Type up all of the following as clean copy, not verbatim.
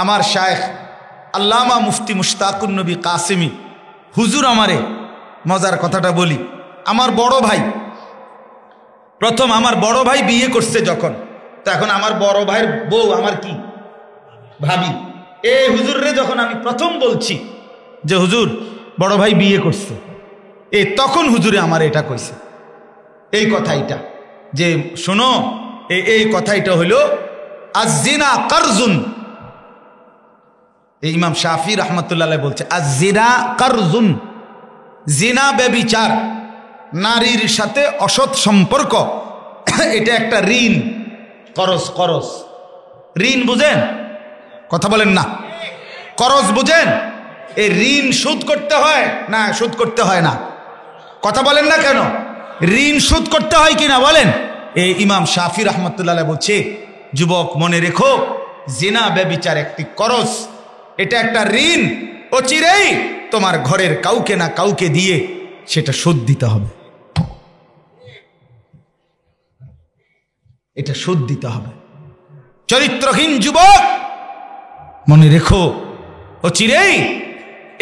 আমার শায়েখ আল্লামা মুফতি মুশতাকুন নবী কাসেমি হুজুর আমারে মজার কথাটা বলি, আমার বড় ভাই প্রথম আমার বড় ভাই বিয়ে করছে যখন, তো এখন আমার বড় ভাইয়ের বউ আমার কি ভাবি। এই হুজুর রে যখন আমি প্রথম বলছি যে হুজুর বড় ভাই বিয়ে করছে, তখন হুজুরে আমার এটা কইছে এই কথাইটা যে শোনো এই কথাইটা হইল আয-যিনা কারজুন। এই ইমাম শাফি রাহমাতুল্লাহ আলাইহি বলছে আয-যিনা কারজুন, জিনা ব্যভিচার, নারীর সাথে অসৎ সম্পর্ক, এটা একটা ঋণ। করজ করজ ঋণ বুঝেন? কথা বলেন না। করজ বুঝেন? এই ঋণ শোধ করতে হয় না শোধ করতে হয় না? কথা বলেন না কেন? ঋণ শোধ করতে হয় কিনা বলেন? এই ইমাম শাফি রাহমাতুল্লাহ আলাইহি বলছে যুবক মনে রেখো, জিনা ব্যভিচার একটি করজ, এটা একটা ঋণ, অচিরেই তোমার ঘরের কাউকে না কাউকে দিয়ে সেটা শোধ দিতে হবে, এটা শোধ দিতে হবে। চরিত্রহীন যুবক মনে রেখো, অচিরেই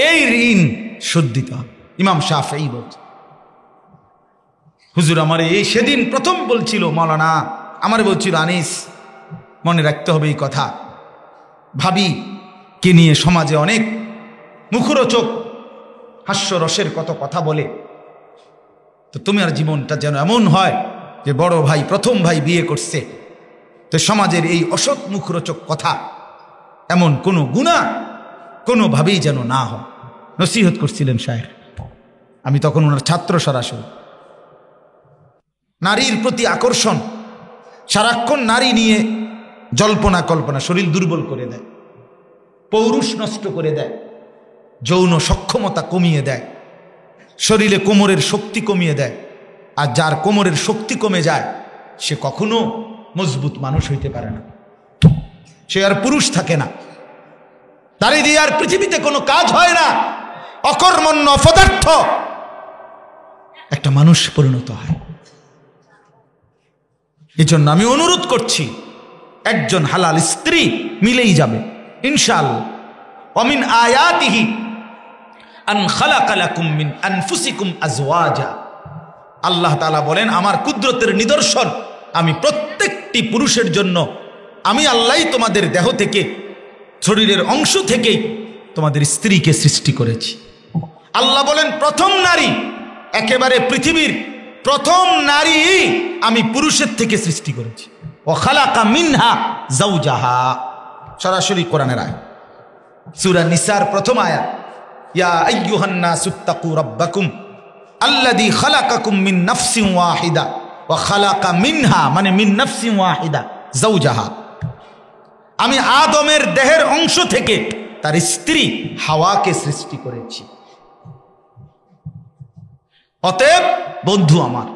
এই ঋণ শোধ দিতে হবে। ইমাম শাফিঈ বলছে। হুজুর আমার এই সেদিন প্রথম বলছিল, মাওলানা আমার বলছিল আনিস মনে রাখতে হবে এই কথা, ভাবি কে নিয়ে সমাজে অনেক মুখরোচক হাস্যরসের কত কথা বলে, তো তোমার জীবনটা যেন এমন হয় যে বড় ভাই প্রথম ভাই বিয়ে করছে, তো সমাজের এই অসৎ মুখরোচক কথা এমন কোনো গুনাহ কোনোভাবেই যেন না হয়। নসিহত করছিলেন শায়েখ, আমি তখন ওনার ছাত্র। সরাসরি নারীর প্রতি আকর্ষণ, সারাক্ষণ নারী নিয়ে জল্পনা কল্পনা শরীর দুর্বল করে দেয়, পৌরুষ নষ্ট করে দেয়, যৌন সক্ষমতা কমিয়ে দেয়, শরীরে কোমরের শক্তি কমিয়ে দেয়। আর যার কোমরের শক্তি কমে যায় সে কখনো মজবুত মানুষ হইতে পারে না, সে আর পুরুষ থাকে না। নারী দিয়ে আর পৃথিবীতে কোনো কাজ হয় না, অকর্মণ্য অপদার্থ একটা মানুষ পরিণত হয়। এই জন্য আমি অনুরোধ করছি, একজন হালাল স্ত্রী মিলেই যাবে ইনশাআল্লাহ। ওমিন আয়াতিহি আন খালাকা লাকুম মিন আনফুসিকুম আজওয়াজা। আল্লাহ তাআলা বলেন আমার কুদরতের নিদর্শন, আমি প্রত্যেকটি পুরুষের জন্য আমি আল্লাহই তোমাদের দেহ থেকে, শরীরের অংশ থেকেই তোমাদের স্ত্রীকে সৃষ্টি করেছি। আল্লাহ বলেন প্রথম নারী, একেবারে পৃথিবীর প্রথম নারী আমি পুরুষের থেকে সৃষ্টি করেছি। ও খালাকা মিনহা যাওজাহা, সরাসরি কোরআনের আয়াত, সূরা নিসার প্রথম আয়াত, ইয়া আইয়ুহান নাসুত্তাকু রাব্বাকুম আল্লাযী খালাকাকুম মিন নাফসিন ওয়াহিদা ওয়া খালাকা মিনহা, মানে মিন নাফসিন ওয়াহিদা যাওজাহা, আমি আদমের দেহের অংশ থেকে তার স্ত্রী হাওয়াকে সৃষ্টি করেছি। অতএব বন্ধু আমার,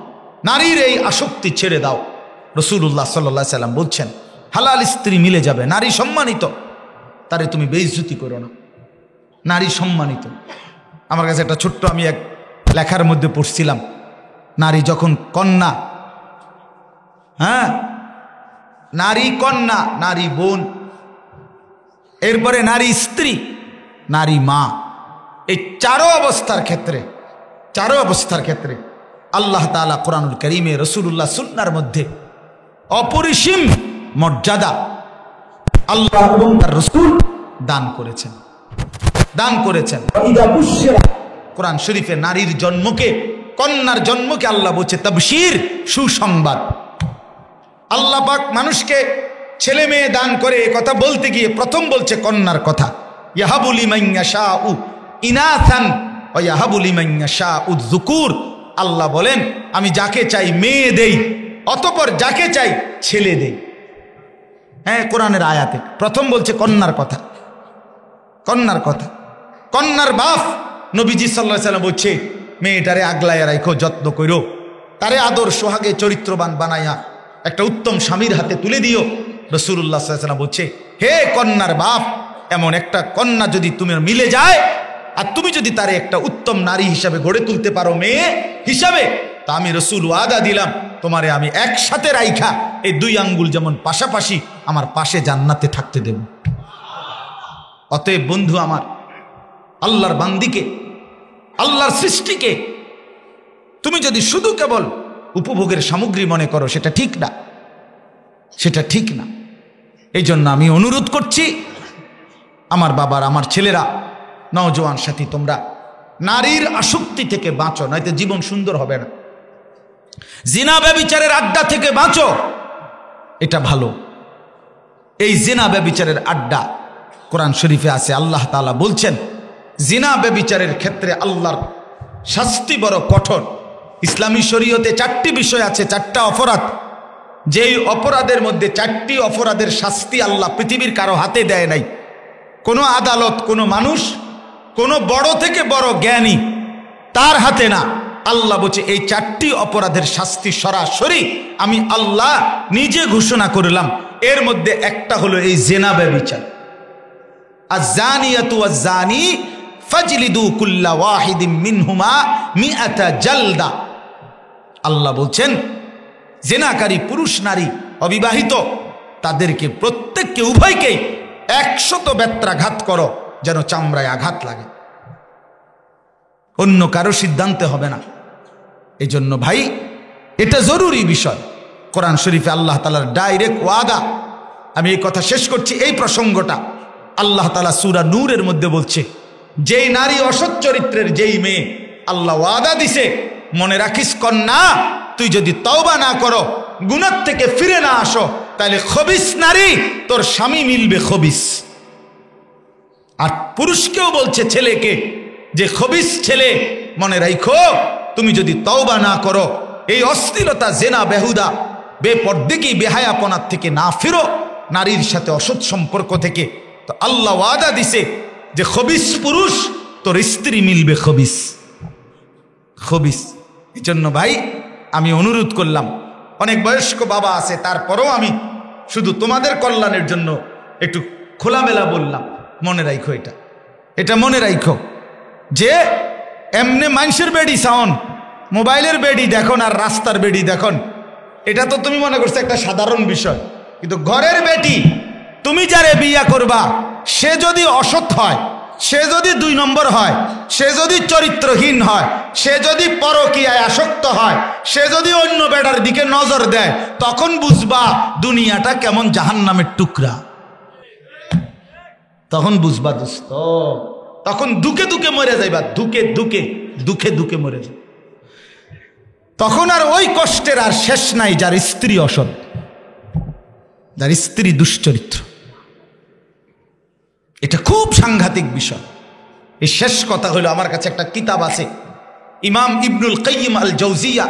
নারীর এই আসক্তি ছেড়ে দাও। রাসূলুল্লাহ সাল্লাল্লাহু আলাইহি সাল্লাম বলছেন হালাল স্ত্রী মিলে যাবে, নারী সম্মানিত, তারে তুমি বেইজ্জতি করো না, নারী সম্মানিত। আমার কাছে একটা ছোট্ট, আমি এক লেখার মধ্যে পড়ছিলাম, নারী যখন কন্যা, হ্যাঁ নারী কন্যা, নারী বোন, এরপরে নারী স্ত্রী, নারী মা, এই চারো অবস্থার ক্ষেত্রে আল্লাহ তাআলা কোরআনুল কারীমে রাসূলুল্লাহ সুন্নাহর মধ্যে অপরিসীম মর্যাদা আল্লাহ এবং তার রাসূল দান করেছেন। কোরআন শরীফে নারীর জন্মকে, কন্যার জন্মকে আল্লাহ বলছে তাবশীর, সুসংবাদ। আল্লাহ পাক মানুষকে ছেলে মেয়ে দান করে এ কথা বলতে গিয়ে প্রথম বলছে কন্যার কথা, ইয়াহাবু লিমান ইয়াশাউ ইনাথান ওয়া ইয়াহাবু লিমান ইয়াশাউ যুকুর। আল্লাহ বলেন আমি যাকে চাই মেয়ে দেই, অতঃপর যাকে চাই ছেলে দেই। হ্যাঁ, কোরআনের আয়াতে প্রথম বলছে কন্যার কথা। কন্যার বাপ নবীজি সাল্লাল্লাহু আলাইহি ওয়াসাল্লাম বলছে মেয়েটারে আগলাইয়া রাখো, যত্ন করো, তারে আদর সোহাগে চরিত্রবান বানাইয়া একটা উত্তম স্বামীর হাতে তুলে দিও। রাসূলুল্লাহ সাল্লাল্লাহু আলাইহি ওয়াসাল্লাম বলছে হে কন্যার বাপ, এমন একটা কন্যা যদি তুমি মিলে যায় আর তুমি যদি তারে একটা উত্তম নারী হিসাবে গড়ে তুলতে পারো, মেয়ে হিসাবে, তা আমি রাসূল ওয়াদা দিলাম তোমারে আমি একসাথে রাইখা এই দুই আঙ্গুল যেমন পাশাপাশি আমার পাশে জান্নাতে থাকতে দেব। অতএব বন্ধু আমার, আল্লাহর বান্দিকে, আল্লাহর সৃষ্টিকে তুমি যদি শুধু কেবল উপভোগের সামগ্রী মনে করো, সেটা ঠিক না, সেটা ঠিক না। এই জন্য আমি অনুরোধ করছি, আমার বাবার, আমার ছেলেরা, নওজোয়ান সাথী, তোমরা নারীর আসক্তি থেকে বাঁচো, নয়তো জীবন সুন্দর হবে না। জিনা ব্যভিচারের আড্ডা থেকে বাঁচো, এটা ভালো। এই জিনা ব্যভিচারের আড্ডা কোরআন শরীফে আছে, আল্লাহ তাআলা বলছেন জিনা ব্যভিচারের ক্ষেত্রে আল্লাহর শাস্তি বড় কঠোর। ইসলামী শরীয়তে 4টি বিষয় আছে, 4টা অপরাধ, যেই অপরাধের মধ্যে 4টি অপরাধের শাস্তি আল্লাহ পৃথিবীর কারো হাতে দেয় নাই। কোনো আদালত, কোনো মানুষ, কোনো বড় থেকে বড় জ্ঞানী, তার হাতে না। আল্লাহ বলছে এই 4টি অপরাধের শাস্তি সরাসরি আমি আল্লাহ নিজে ঘোষণা করলাম। এর মধ্যে একটা হলো এই জিনা ব্যভিচার। আয-যানিয়াতু ওয়াজ-যানি ফাজলিদু কুল্লা ওয়াহিদিম মিনহুমা মিআতা জালদা। আল্লাহ বলছেন জিনাকারী পুরুষ নারী অবিবাহিত তাদেরকে প্রত্যেককে, উভয়কেই 100 বেত্রাঘাত করো, যেন চামড়ায় আঘাত লাগে। অন্য কারো সিদ্ধান্তে হবে না। এই জন্য ভাই, এটা জরুরি বিষয়। কোরআন শরীফে আল্লাহ তাআলার ডাইরেক্ট ওয়াদা। আমি এই কথা শেষ করছি, এই প্রসঙ্গটা আল্লাহ তাআলা সূরা নূরের মধ্যে বলছে, যেই নারী অসৎ চরিত্রের, যেই মেয়ে, আল্লাহ ওয়াদা দিছে, মনে রাখিস কন্যা, তুই যদি তওবা না করো, গুনাহ থেকে ফিরে না আসো, তাহলে খবিস নারী তোর স্বামী মিলবে খবিস। আর পুরুষকেও বলছে, ছেলেকে, যে খবিস ছেলে, মনে রাখো তুমি যদি তওবা না করো, এই অশ্লীলতা, জেনা, বেহুদা, বেপরদেগি, বেহায়াপনার থেকে না ফিরো, নারীর সাথে অসৎ সম্পর্ক থেকে, তো আল্লাহ ওয়াদা দিছে যে খবিস পুরুষ তোর স্ত্রী মিলবে খবিস, খবিস। এই জন্য ভাই আমি অনুরোধ করলাম, অনেক বয়স্ক বাবা আছে, তারপরেও আমি শুধু তোমাদের কল্যাণের জন্য একটু খোলামেলা বললাম, মনে রাখো এটা, এটা মনে রাখো যে এমনি মানুষের বেডি সাউন, মোবাইলের বেডি দেখুন আর রাস্তার বেডি দেখুন, এটা তো তুমি মনে করছো একটা সাধারণ বিষয়, কিন্তু ঘরের বেটি তুমি যারে বিয়া করবা, সে যদি অসৎ হয়, সে যদি 2 নম্বর হয়, সে যদি চরিত্রহীন হয়, সে যদি পরকীয়ায় আসক্ত হয়, সে যদি অন্য বেটার দিকে নজর দেয়, তখন বুঝবা দুনিয়াটা কেমন জাহান্নামের টুকরা। তখন বুঝবা দোস্ত, তখন দুকে দুকে মরে যাইবা, দুকে দুকে, দুঃখে দুঃখে মরে যাবে। তখন আর ওই কষ্টের আর শেষ নাই, যার স্ত্রী অসৎ, যার স্ত্রী দুশ্চরিত্র। এটা খুব সাংঘাতিক বিষয়। এই শেষ কথা হলো, আমার কাছে একটা কিতাব আছে, ইমাম ইবনুল কাইয়িম আল জাওজিয়া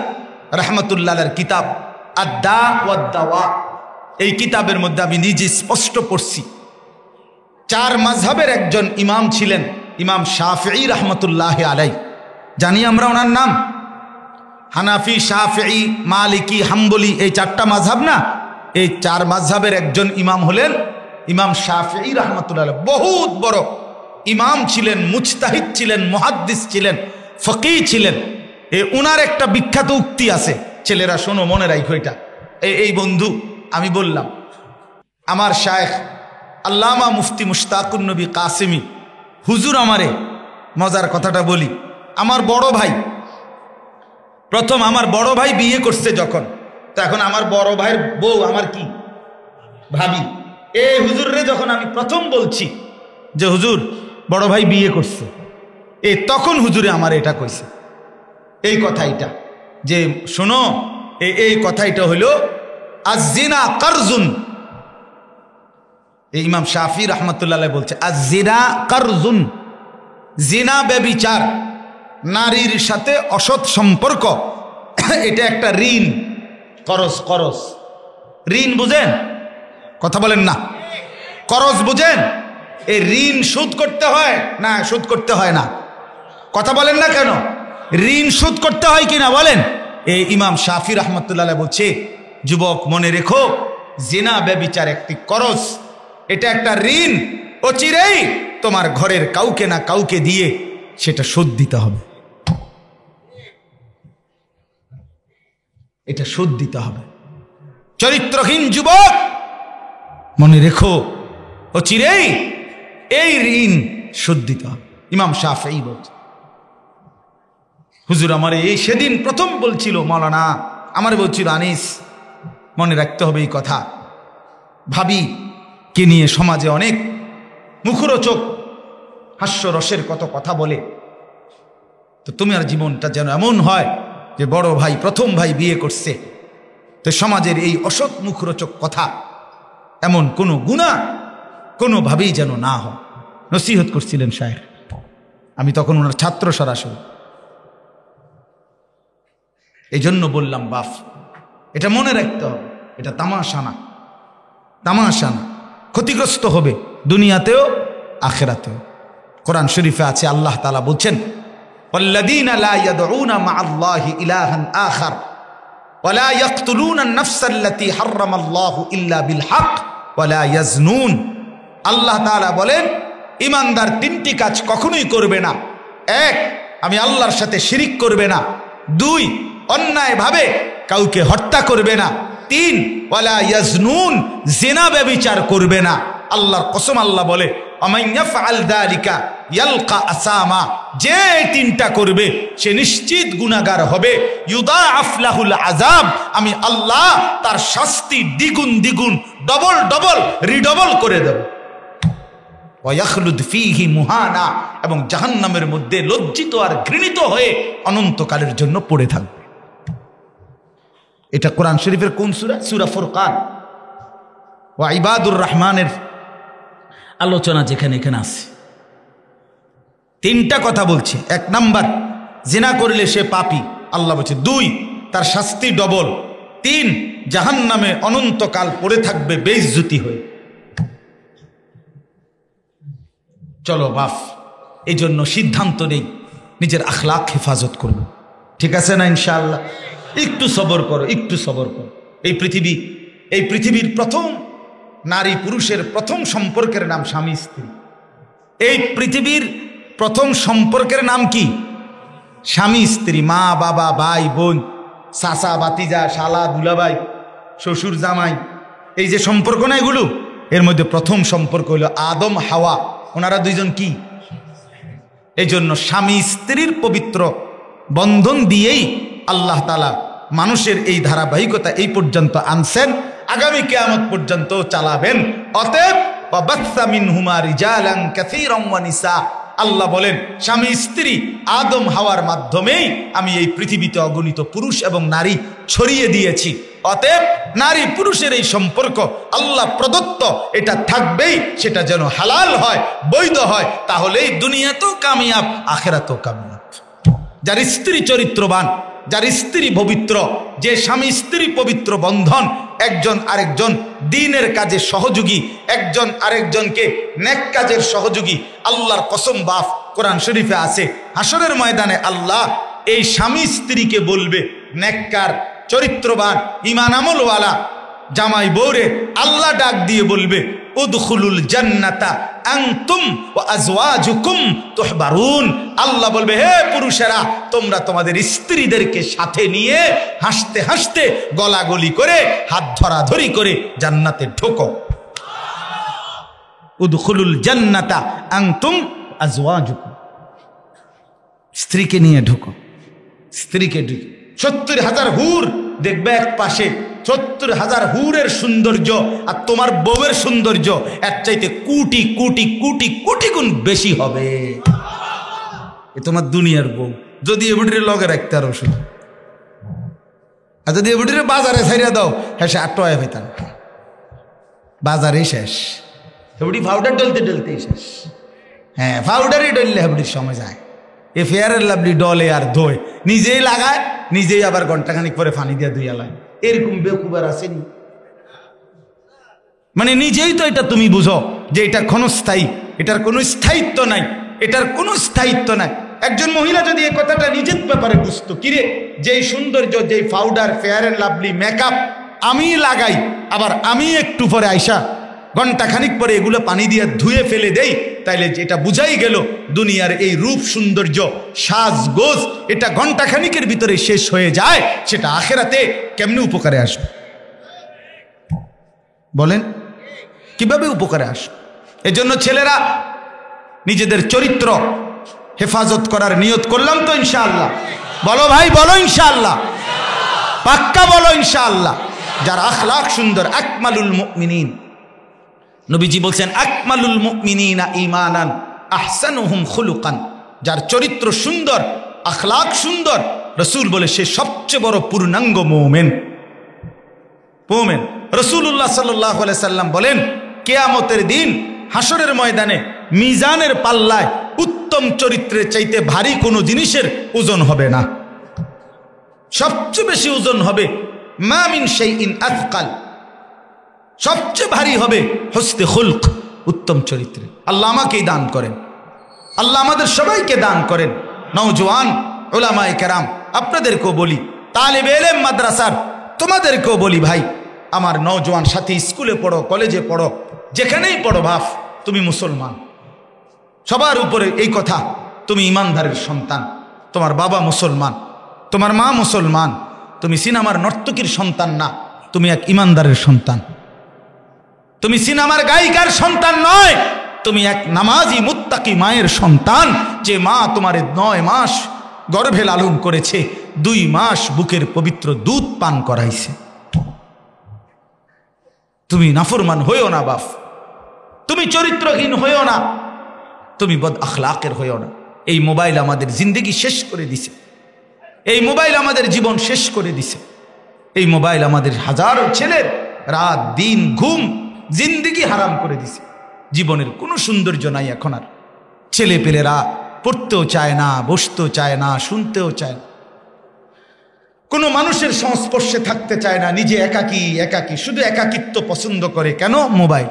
রাহমাতুল্লাহ আলাইহির কিতাব আদ-দা ওয়াদ-দাওয়া। এই কিতাবের মধ্যে আমি নিজে স্পষ্ট পড়ছি, 4 মাযহাবের একজন ইমাম ছিলেন, ইমাম শাফিঈ রাহমাতুল্লাহ আলাইহি। জানি আমরা ওনার নাম, হানাফি, শাফিঈ, মালিকি, হাম্বলি, এই 4টা মাযহাব না, এই 4 মাযহাবের একজন ইমাম হলেন ইমাম শাফিঈ রাহমাতুল্লাহ আলাইহি। বহুত বড় ইমাম ছিলেন, মুজতাহিদ ছিলেন, মুহাদ্দিস ছিলেন, ফকিহ ছিলেন। ওনার একটা বিখ্যাত উক্তি আছে, ছেলেরা শোনো, মনে রাখো এটা। এই বন্ধু, আমি বললাম, আমার শায়েখ আল্লামা মুফতি মুশতাকুন নবী কাসেমি হুজুর আমারে, মজার কথাটা বলি, আমার বড় ভাই, প্রথম আমার বড় ভাই বিয়ে করছে যখন, তো এখন আমার বড় ভাইয়ের বউ আমার কি ভাবি। এই হুজুররে যখন আমি প্রথম বলছি যে হুজুর বড় ভাই বিয়ে করছে, তখন হুজুরে আমার এটা কইছে, এই কথাইটা, যে শোনো, এই কথাইটা হইল আজ-জিনা কারজুন। এই ইমাম শাফি রাহমাতুল্লাহ আলাইহি বলছে, আজ-জিনা কারজুন, জিনা ব্যভিচার, নারীর সাথে অসৎ সম্পর্ক, এটা একটা ঋণ, করজ, করজ, ঋণ বুঝেন? কথা বলেন না, করজ বুঝেন? এই ঋণ শোধ করতে হয় না, শোধ করতে হয় না? কথা বলেন না কেন? ঋণ শোধ করতে হয় কিনা বলেন? এই ইমাম শাফি রাহমাতুল্লাহ আলাইহি বলছে, যুবক মনে রেখো, জিনা ব্যভিচার একটি করজ, এটা একটা ঋণ, অচিরেই তোমার ঘরের কাউকে না কাউকে দিয়ে সেটা শোধ দিতে হবে, এটা শোধ দিতে হবে। চরিত্রহীন যুবক মনে রেখো, অচিরেই এই ঋণ শোধ দিতে হবে। ইমাম শাফেঈ বলছে, হুজুর আমার এই সেদিন প্রথম বলছিল মৌলানা, আমার বলছিল আনিস, মনে রাখতে হবে এই কথা, ভাবি কে নিয়ে সমাজে অনেক মুখরোচক হাস্যরসের কত কথা বলে, তো তুমি আর জীবনটা যেন এমন হয় যে বড় ভাই প্রথম ভাই বিয়ে করছে, তো সমাজের এই অসৎ মুখরোচক কথা, এমন কোনো গুনাহ কোনোভাবেই যেন না হয়। নসিহত করছিলেন শায়েখ, আমি তখন ওনার ছাত্র সরাসরি। এই জন্য বললাম বাপ, এটা মনে রাখতে হবে, এটা তামাশা না, তামাশা না, ক্ষতিগ্রস্ত হবে দুনিয়াতেও আখিরাতেও। কোরআন শরীফে আছে আল্লাহ তাআলা বলছেন, ওয়াল্লাযীনা লা ইয়াদউনা মা'আল্লাহি ইলাহান আখার ওয়া লা ইয়াকতুলুনা আন-নাফসা আল্লাতী হারামাল্লাহু ইল্লা বিল হক ওয়া লা ইয়াজনুন। আল্লাহ তাআলা বলেন ঈমানদার তিনটি কাজ কখনোই করবে না। এক, আমি আল্লাহর সাথে শিরিক করবে না। দুই, অন্যায়ভাবে কাউকে হত্যা করবে না। তিন, ওয়ালা ইয়াজনুন, জিনা ব্যভিচার করবে না। আল্লাহর কসম আল্লাহ বলে, ওয়ামান ইয়াফআল যালিকা ইয়ালকা আসামা, যে তিনটা করবে সে নিশ্চিত গুনাহগার হবে। ইউদাআফ লাহুল আযাব, আমি আল্লাহ তার শাস্তি দ্বিগুণ দ্বিগুণ, ডবল ডবল, রিডবল করে দেব। ওয়া ইয়াখলুদ ফীহি মুহানা, এবং জাহান্নামের মধ্যে লজ্জিত আর ঘৃণিত হয়ে অনন্তকালের জন্য পড়ে থাকবে। এটা কোরআন শরীফের কোন সূরা? সূরা ফুরকান। ওয়া ইবাদুর রহমানের আলোচনা যেখানে এখানে আছে, তিনটা কথা বলছে। এক নাম্বার, জিনা করলে সে পাপী, আল্লাহ বলছে। দুই, তার শাস্তি ডবল। তিন, জাহান্নামে অনন্তকাল পড়ে থাকবে বেইজ্জতি হয়ে। চলো বাপ, এই জন্য সিদ্ধান্ত নেই নিজের আখলাক হেফাজত করব, ঠিক আছে না ইনশাআল্লাহ? একটু সবর করো, একটু সবর করো। এই পৃথিবীর প্রথম নারী পুরুষের প্রথম সম্পর্কের নাম স্বামী স্ত্রী। এই পৃথিবীর প্রথম সম্পর্কের নাম কি? স্বামী স্ত্রী। মা বাবা, ভাই বোন, চাচা ভাতিজা, শালা দুলাভাই, শ্বশুর জামাই, এই যে সম্পর্ক না এগুলো, এর মধ্যে প্রথম সম্পর্ক হলো আদম হাওয়া, ওনারা দুইজন কি? এই জন্য স্বামী স্ত্রীর পবিত্র বন্ধন দিয়েই আল্লাহ তাআলা মানুষের এই ধারাবাহিকতা এই পর্যন্ত আনছেন, আগামী কিয়ামত পর্যন্ত চালাবেন। অতএব ওয়াবাসসা মিনহুমা রিজালান কাসীরান ওয়া নিসা, আল্লাহ বলেন স্বামী স্ত্রী আদম হাওয়ার মাধ্যমেই আমি এই পৃথিবীতে অগণিত পুরুষ এবং নারী ছড়িয়ে দিয়েছি। অতএব নারী পুরুষের এই সম্পর্ক আল্লাহ প্রদত্ত, এটা থাকবেই, সেটা যেন হালাল হয়, বৈধ হয়, তাহলেই দুনিয়াতেও কামিয়াব, আখিরাতেও কামিয়াব। যার স্ত্রী চরিত্রবান, যার স্ত্রী পবিত্র, যে স্বামী স্ত্রী পবিত্র বন্ধন, একজন আরেকজন দ্বীনের কাজে সহযোগী, একজন আরেকজনকে নেক কাজের সহযোগী। আল্লাহর কসম বাপ, কোরআন শরীফে আছে, হাসরের ময়দানে আল্লাহ এই স্বামী স্ত্রীকে বলবে, নেককার চরিত্রবান ঈমান আমলওয়ালা জামাই বউরে আল্লাহ ডাক দিয়ে বলবে, উদখুলুল জান্নাতা আনতুম ওয়া আজওয়াজুকুম তুহবারুন। আল্লাহ বলবে, হে পুরুষেরা, তোমরা তোমাদের স্ত্রীদেরকে সাথে নিয়ে হাসতে হাসতে, গলাগলি করে, হাত ধরাধরি করে জান্নাতে ঢোকো। উদখুলুল জান্নাতা আনতুম আজওয়াজুকুম, স্ত্রীকে নিয়ে ঢোকো, স্ত্রীকে ঢুকে। 70,000 হুর দেখবে এক পাশে, 70,000 হুরের সৌন্দর্য আর তোমার বউয়ের সৌন্দর্য এর চাইতে কোটি কোটি কোটি কোটি গুণ বেশি হবে। এ তোমার দুনিয়ার বউ, যদি এবিটির লগে রাখতে আরো শুধু, আর যদি এবিটির বাজারে ছাইড়া দাও, হ্যাঁ সে আটয় পেতাম, বাজারেই শেষ। হেবুটি পাউডার ডলতে ডলতেই শেষ। হ্যাঁ, পাউডারই ডললে হেবুটির সময় যায়। এ ফেয়ার এন্ড লাভলি ডলে আর ধোয়, নিজেই লাগায়, নিজেই আবার ঘন্টাখানিক পরে পানি দিয়ে ধুইয়া লায়। এরকম বেকুবার আসেনি? মানে নিজেই তো এটা তুমি বুঝো যে এটা ক্ষণস্থায়ী, এটার কোনো স্থায়িত্ব নাই, এটার কোনো স্থায়িত্ব নাই। একজন মহিলা যদি এই কথাটা নিজের ব্যাপারে বুঝতো, কিরে যেই সৌন্দর্য, যেই powder, Fair and Lovely, makeup আমি লাগাই, আবার আমি একটু পরে আইসা ঘন্টাখানিক পরে এগুলো পানি দিয়ে ধুয়ে ফেলে দেই, তাইলে যেটা বুঝাই গেল দুনিয়ার এই রূপ সৌন্দর্য সাজগোজ এটা ঘন্টাখানিকের ভিতরে শেষ হয়ে যায়, সেটা আখেরাতে কেমনে উপকারে আসবে? বলেন কিভাবে উপকারে আসবে? এজন্য ছেলেরা নিজেদের চরিত্র হেফাজত করার নিয়ত করলাম তো ইনশাআল্লাহ? বলো ভাই, বলো ইনশাআল্লাহ, পাক্কা বলো ইনশাআল্লাহ। যার আখলাক সুন্দর, আকমালুল মুমিনিন, নবীজি বলছেন আকমালুল মুমিনিনা ঈমানান আহসানুহুম খুলুকান। যার চরিত্র সুন্দর, আখলাক সুন্দর, রাসূল বলে সে সবচেয়ে বড় পূর্ণাঙ্গ মুমিন। মুমিন রাসূলুল্লাহ সাল্লাল্লাহু আলাইহি সাল্লাম বলেন, কিয়ামতের দিন হাসরের ময়দানে মিজানের পাল্লায় উত্তম চরিত্রের চাইতে ভারী কোনো জিনিসের ওজন হবে না। সবচেয়ে বেশি ওজন হবে মা মিন শাইইন আথকাল, সবচেয়ে ভারী হবে হুসনে খুলক, উত্তম চরিত্রে। আল্লাহ আমাকেই দান করেন, আল্লাহ আমাদের সবাইকে দান করেন। নওজোয়ান উলামায়ে কেরাম, আপনাদেরকেও বলি, তালিবে ইলম মাদ্রাসার তোমাদেরকেও বলি, ভাই আমার নওজোয়ান সাথী, স্কুলে পড়ো, কলেজে পড়ো, যেখানেই পড়ো, ভাব তুমি মুসলমান। সবার উপরে এই কথা, তুমি ইমানদারের সন্তান, তোমার বাবা মুসলমান, তোমার মা মুসলমান, তুমি সিনেমার নর্তকীর সন্তান না, তুমি এক ইমানদারের সন্তান। তুমি সিনেমার গায়িকার সন্তান নয়, তুমি এক নামাজি মুত্তাকি মায়ের সন্তান, যে মা তোমার 9 মাস গর্ভে লালন করেছে, 2 মাস বুকের পবিত্র দুধ পান করাইছে। তুমি নাফরমান হইও না বাপ, তুমি চরিত্রহীন হইও না, তুমি বদ আখলাকের হইও না। এই মোবাইল আমাদের জিন্দগি শেষ করে দিছে, এই মোবাইল আমাদের জীবন শেষ করে দিছে। এই মোবাইল আমাদের হাজারো ছেলের রাত দিন ঘুম জিন্দগি হারাম করে দিছে। জীবনের কোনো সৌন্দর্য নাই এখন আর। ছেলে পেলেরা পড়তেও চায় না, বসতেও চায় না, শুনতেও চায় না, কোনো মানুষের সংস্পর্শে থাকতে চায় না, নিজে একাকী একাকী, শুধু একাকিত্ব পছন্দ করে। কেন? মোবাইল।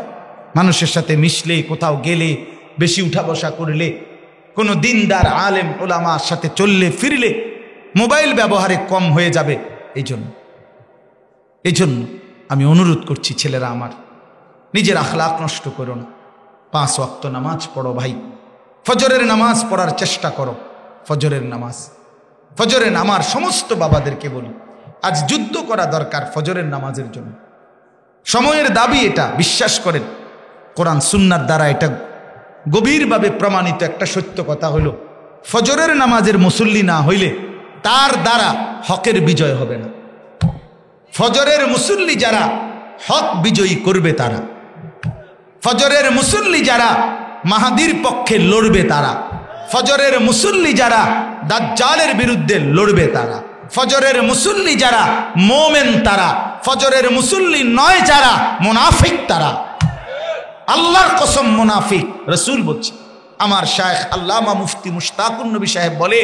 মানুষের সাথে মিশলে, কোথাও গেলে, বেশি উঠা বসা করলে, কোনো দিনদার আলেম ওলামার সাথে চললে ফিরলে মোবাইল ব্যবহারে কম হয়ে যাবে। এই জন্য আমি অনুরোধ করছি, ছেলেরা আমার, নিজের আখলাক নষ্ট করো না। 5 ওয়াক্ত নামাজ পড়ো ভাই, ফজরের নামাজ পড়ার চেষ্টা করো। ফজরের নামাজ, ফজরের, আমার সমস্ত বাবাদেরকে বলি, আজ যুদ্ধ করা দরকার ফজরের নামাজের জন্য। সময়ের দাবি এটা, বিশ্বাস করেন। কোরআন সুন্নাহর দ্বারা এটা গভীরভাবে প্রমাণিত একটা সত্য কথা হলো, ফজরের নামাজের মুসল্লি না হইলে তার দ্বারা হকের বিজয় হবে না। ফজরের মুসল্লি যারা হক বিজয়ী করবে তারা, ফজরের মুসল্লি যারা মাহাদির পক্ষে লড়বে তারা, ফজরের মুসল্লি যারা দাজ্জালের বিরুদ্ধে লড়বে তারা, ফজরের মুসল্লি যারা মোমেন তারা, ফজরের মুসল্লি নয় যারা মুনাফিক তারা। আল্লাহর কসম মুনাফিক। রাসূল বলছে, আমার শায়েখ আল্লামা মুফতি মুশতাকুন নবী সাহেব বলে,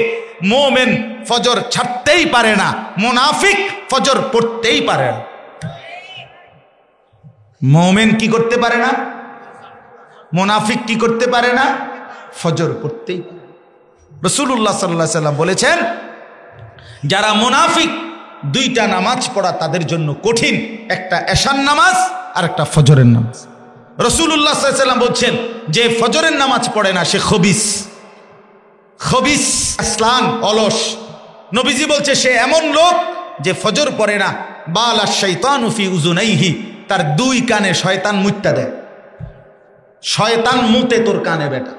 মোমেন ফজর ছাড়তেই পারে না, মুনাফিক ফজর পড়তেই পারে না। মোমেন কি করতে পারে না? মুনাফিক কি করতে পারে না? ফজর পড়তেই পারে। রাসূলুল্লাহ সাল্লাল্লাহু আলাইহি সাল্লাম বলেছেন, যারা মুনাফিক, 2টা নামাজ পড়া তাদের জন্য কঠিন, একটা এশার নামাজ আর একটা ফজরের নামাজ। রাসূলুল্লাহ সাল্লাল্লাহু আলাইহি সাল্লাম বলছেন, যে ফজরের নামাজ পড়ে না সে খবিস, খবিস, আসলান, অলস। নবীজি বলছে, সে এমন লোক যে ফজর পড়ে না, বালা শাইতানু ফি উযুনাইহি, তার 2 কানে শয়তান মুত্তা দেয়। শয়তান মুতে তোর কানে বেটা,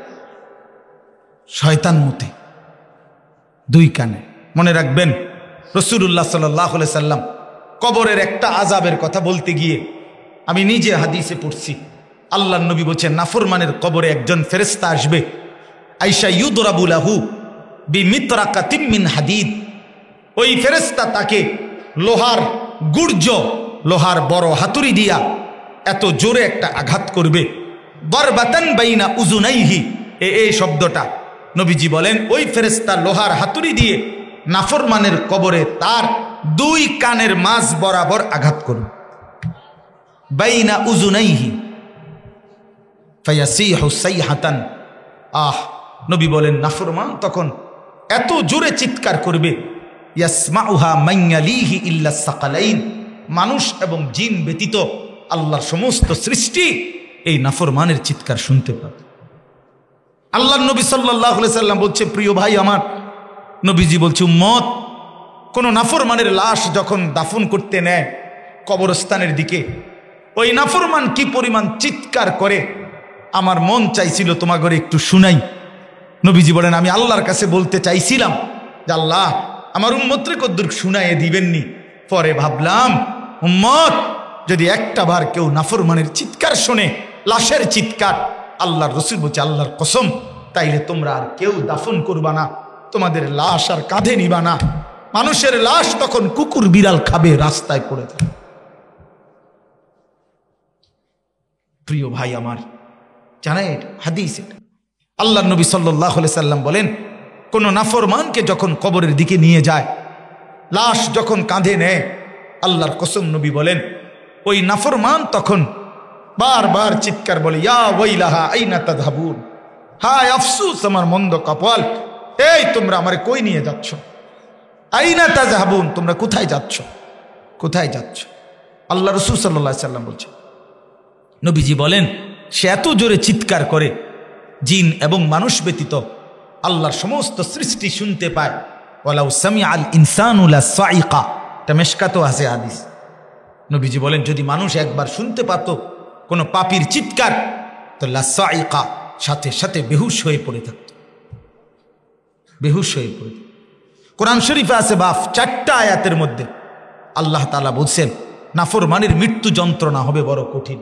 শয়তান মুতে 2 কানে। মনে রাখবেন, রাসূলুল্লাহ সাল্লাল্লাহু আলাইহি সাল্লাম কবরের একটা আযাবের কথা বলতে গিয়ে আমি নিজে হাদিসে পড়ছি, আল্লাহর নবী বলছেন, নাফরমানের কবরে একজন ফেরেশতা আসবে, আয়েশা ইউদরাবু লাহু বিমিতরাকাতিম মিন হাদিদ। ওই ফেরেশতা তাকে লোহার গুর্জ, লোহার বড় হাতুড়ি দিয়া এত জোরে একটা আঘাত করবে, দরবাতান বাইনা উযুনাইহি। এই শব্দটা নবীজি বলেন, ওই ফেরেশতা লোহার হাতুড়ি দিয়ে নাফরমানের কবরে তার 2 কানের মাঝ বরাবর আঘাত করবে, বাইনা উযুনাইহি ফায়াসিহু সাইহাতান। নবী বলেন, নাফরমান তখন এত জোরে চিৎকার করবে, ইয়াসমাউহা মান ইয়ালিহি ইল্লা সাকালাইন, মানুষ এবং জিন ব্যতীত আল্লাহর সমস্ত সৃষ্টি এই নাফরমানের চিৎকার শুনতে পাবে। আল্লাহর নবী সাল্লাল্লাহু আলাইহি সাল্লাম বলছে, প্রিয় ভাই আমার, নবীজি বলছে, উম্মত, কোন নাফরমানের লাশ যখন দাফন করতে নেয় কবরস্থানের দিকে, ওই নাফরমান কি পরিমাণ চিৎকার করে, আমার মন চাইছিল তোমার ঘরে একটু শুনাই। নবীজি বলেন আমি আল্লাহর কাছে বলতে চাইছিলাম যে আল্লাহ আমার উম্মতরে কদ্দুর শুনাইয়ে দিবেননি। পরে ভাবলাম উম্মত যদি একটা বার কেউ নাফরমানের চিৎকার শোনে, লাশের চিৎকার, আল্লাহর রাসূল বলছে আল্লাহর কসম, তাইলে তোমরা আর কেউ দাফন করবা না, তোমাদের লাশ আর কাঁধে নিবা না। মানুষের লাশ তখন কুকুর বিড়াল খাবে, রাস্তায় পড়ে থাকবে। প্রিয় ভাই আমার, জানেন হাদিস এটা আল্লাহ নবী সাল্লাল্লাহু আলাইহি সাল্লাম বলেন কোন নাফরমানকে যখন কবরের দিকে নিয়ে যায়, লাশ যখন কাঁধে নেয়, আল্লাহর কসম নবী বলেন ওই নাফরমান তখন বারবার চিৎকার বলে ইয়া ওয়াইলাহা আইনা তাযহাবুন, হায় আফসোস আমার মন্দ কপাল, এই তোমরা আমারে কই নিয়ে যাচ্ছ? আইনা তাযহাবুন, তোমরা কোথায় যাচ্ছ, কোথায় যাচ্ছ? আল্লাহ রাসূল সাল্লাল্লাহু আলাইহি সাল্লাম বলছেন, নবীজি বলেন সে এত জোরে চিৎকার করে জিন এবং মানুষ ব্যতীত আল্লাহর সমস্ত সৃষ্টি শুনতে পায়। ওয়ালাউ সামিআল ইনসানু লাসাইকা, এটা মিশকাতেও আছে হাদিস। নবীজি বলেন যদি মানুষ একবার শুনতে পারত কোনো পাপীর চিৎকার, তো লাসাইকা, সাথে সাথে বেহুশ হয়ে পড়ে থাকত, বেহুশ হয়ে পড়ে। কোরআন শরীফে আছে বাপ 4টা আয়াতের মধ্যে আল্লাহ তাআলা বলছেন নাফরমানের মৃত্যু যন্ত্রণা হবে বড় কঠিন।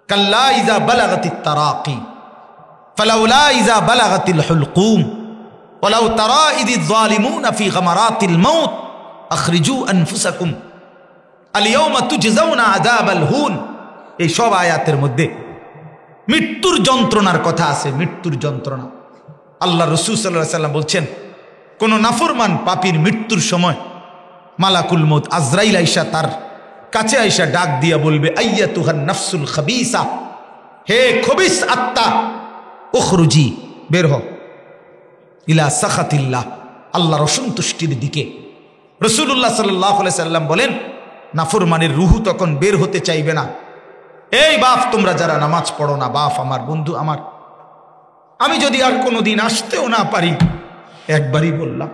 কাল্লা ইযা বালাগাতিত তারাকি ফালাউলা ইযা বালাগাতিল হুলকুম ওয়ালাউ তারা ইযিয যালিমুনা ফি গামারাতিল মাউত আখরিজু আনফুসাকুম আল ইয়াওমা তুজজাউনা আযাবাল হুন। এই সব আয়াতের মধ্যে মৃত্যুর যন্ত্রণার কথা আছে, মৃত্যুর যন্ত্রণা। আল্লাহ রাসূল সাল্লাল্লাহু আলাইহি সাল্লাম বলছেন কোন নাফরমান পাপীর মৃত্যুর সময় মালাকুল মউত আজরাইল আইসা তার কাছে আইসা ডাক দিয়া বলবে আইয়াতুহান নাফসুল খাবিসা, হে খবিস আত্মা, উখরুজি, বের হও, ইলা সাখাতিল্লাহ, আল্লাহর অসন্তুষ্টির দিকে। রাসূলুল্লাহ সাল্লাল্লাহু আলাইহি সাল্লাম বলেন নাফরমানের রুহু তখন বের হতে চাইবে না। এই বাপ তোমরা যারা নামাজ পড়ো না, বাপ আমার, বন্ধু আমার, আমি যদি আর কোনোদিন আসতেও না পারি, একবারই বললাম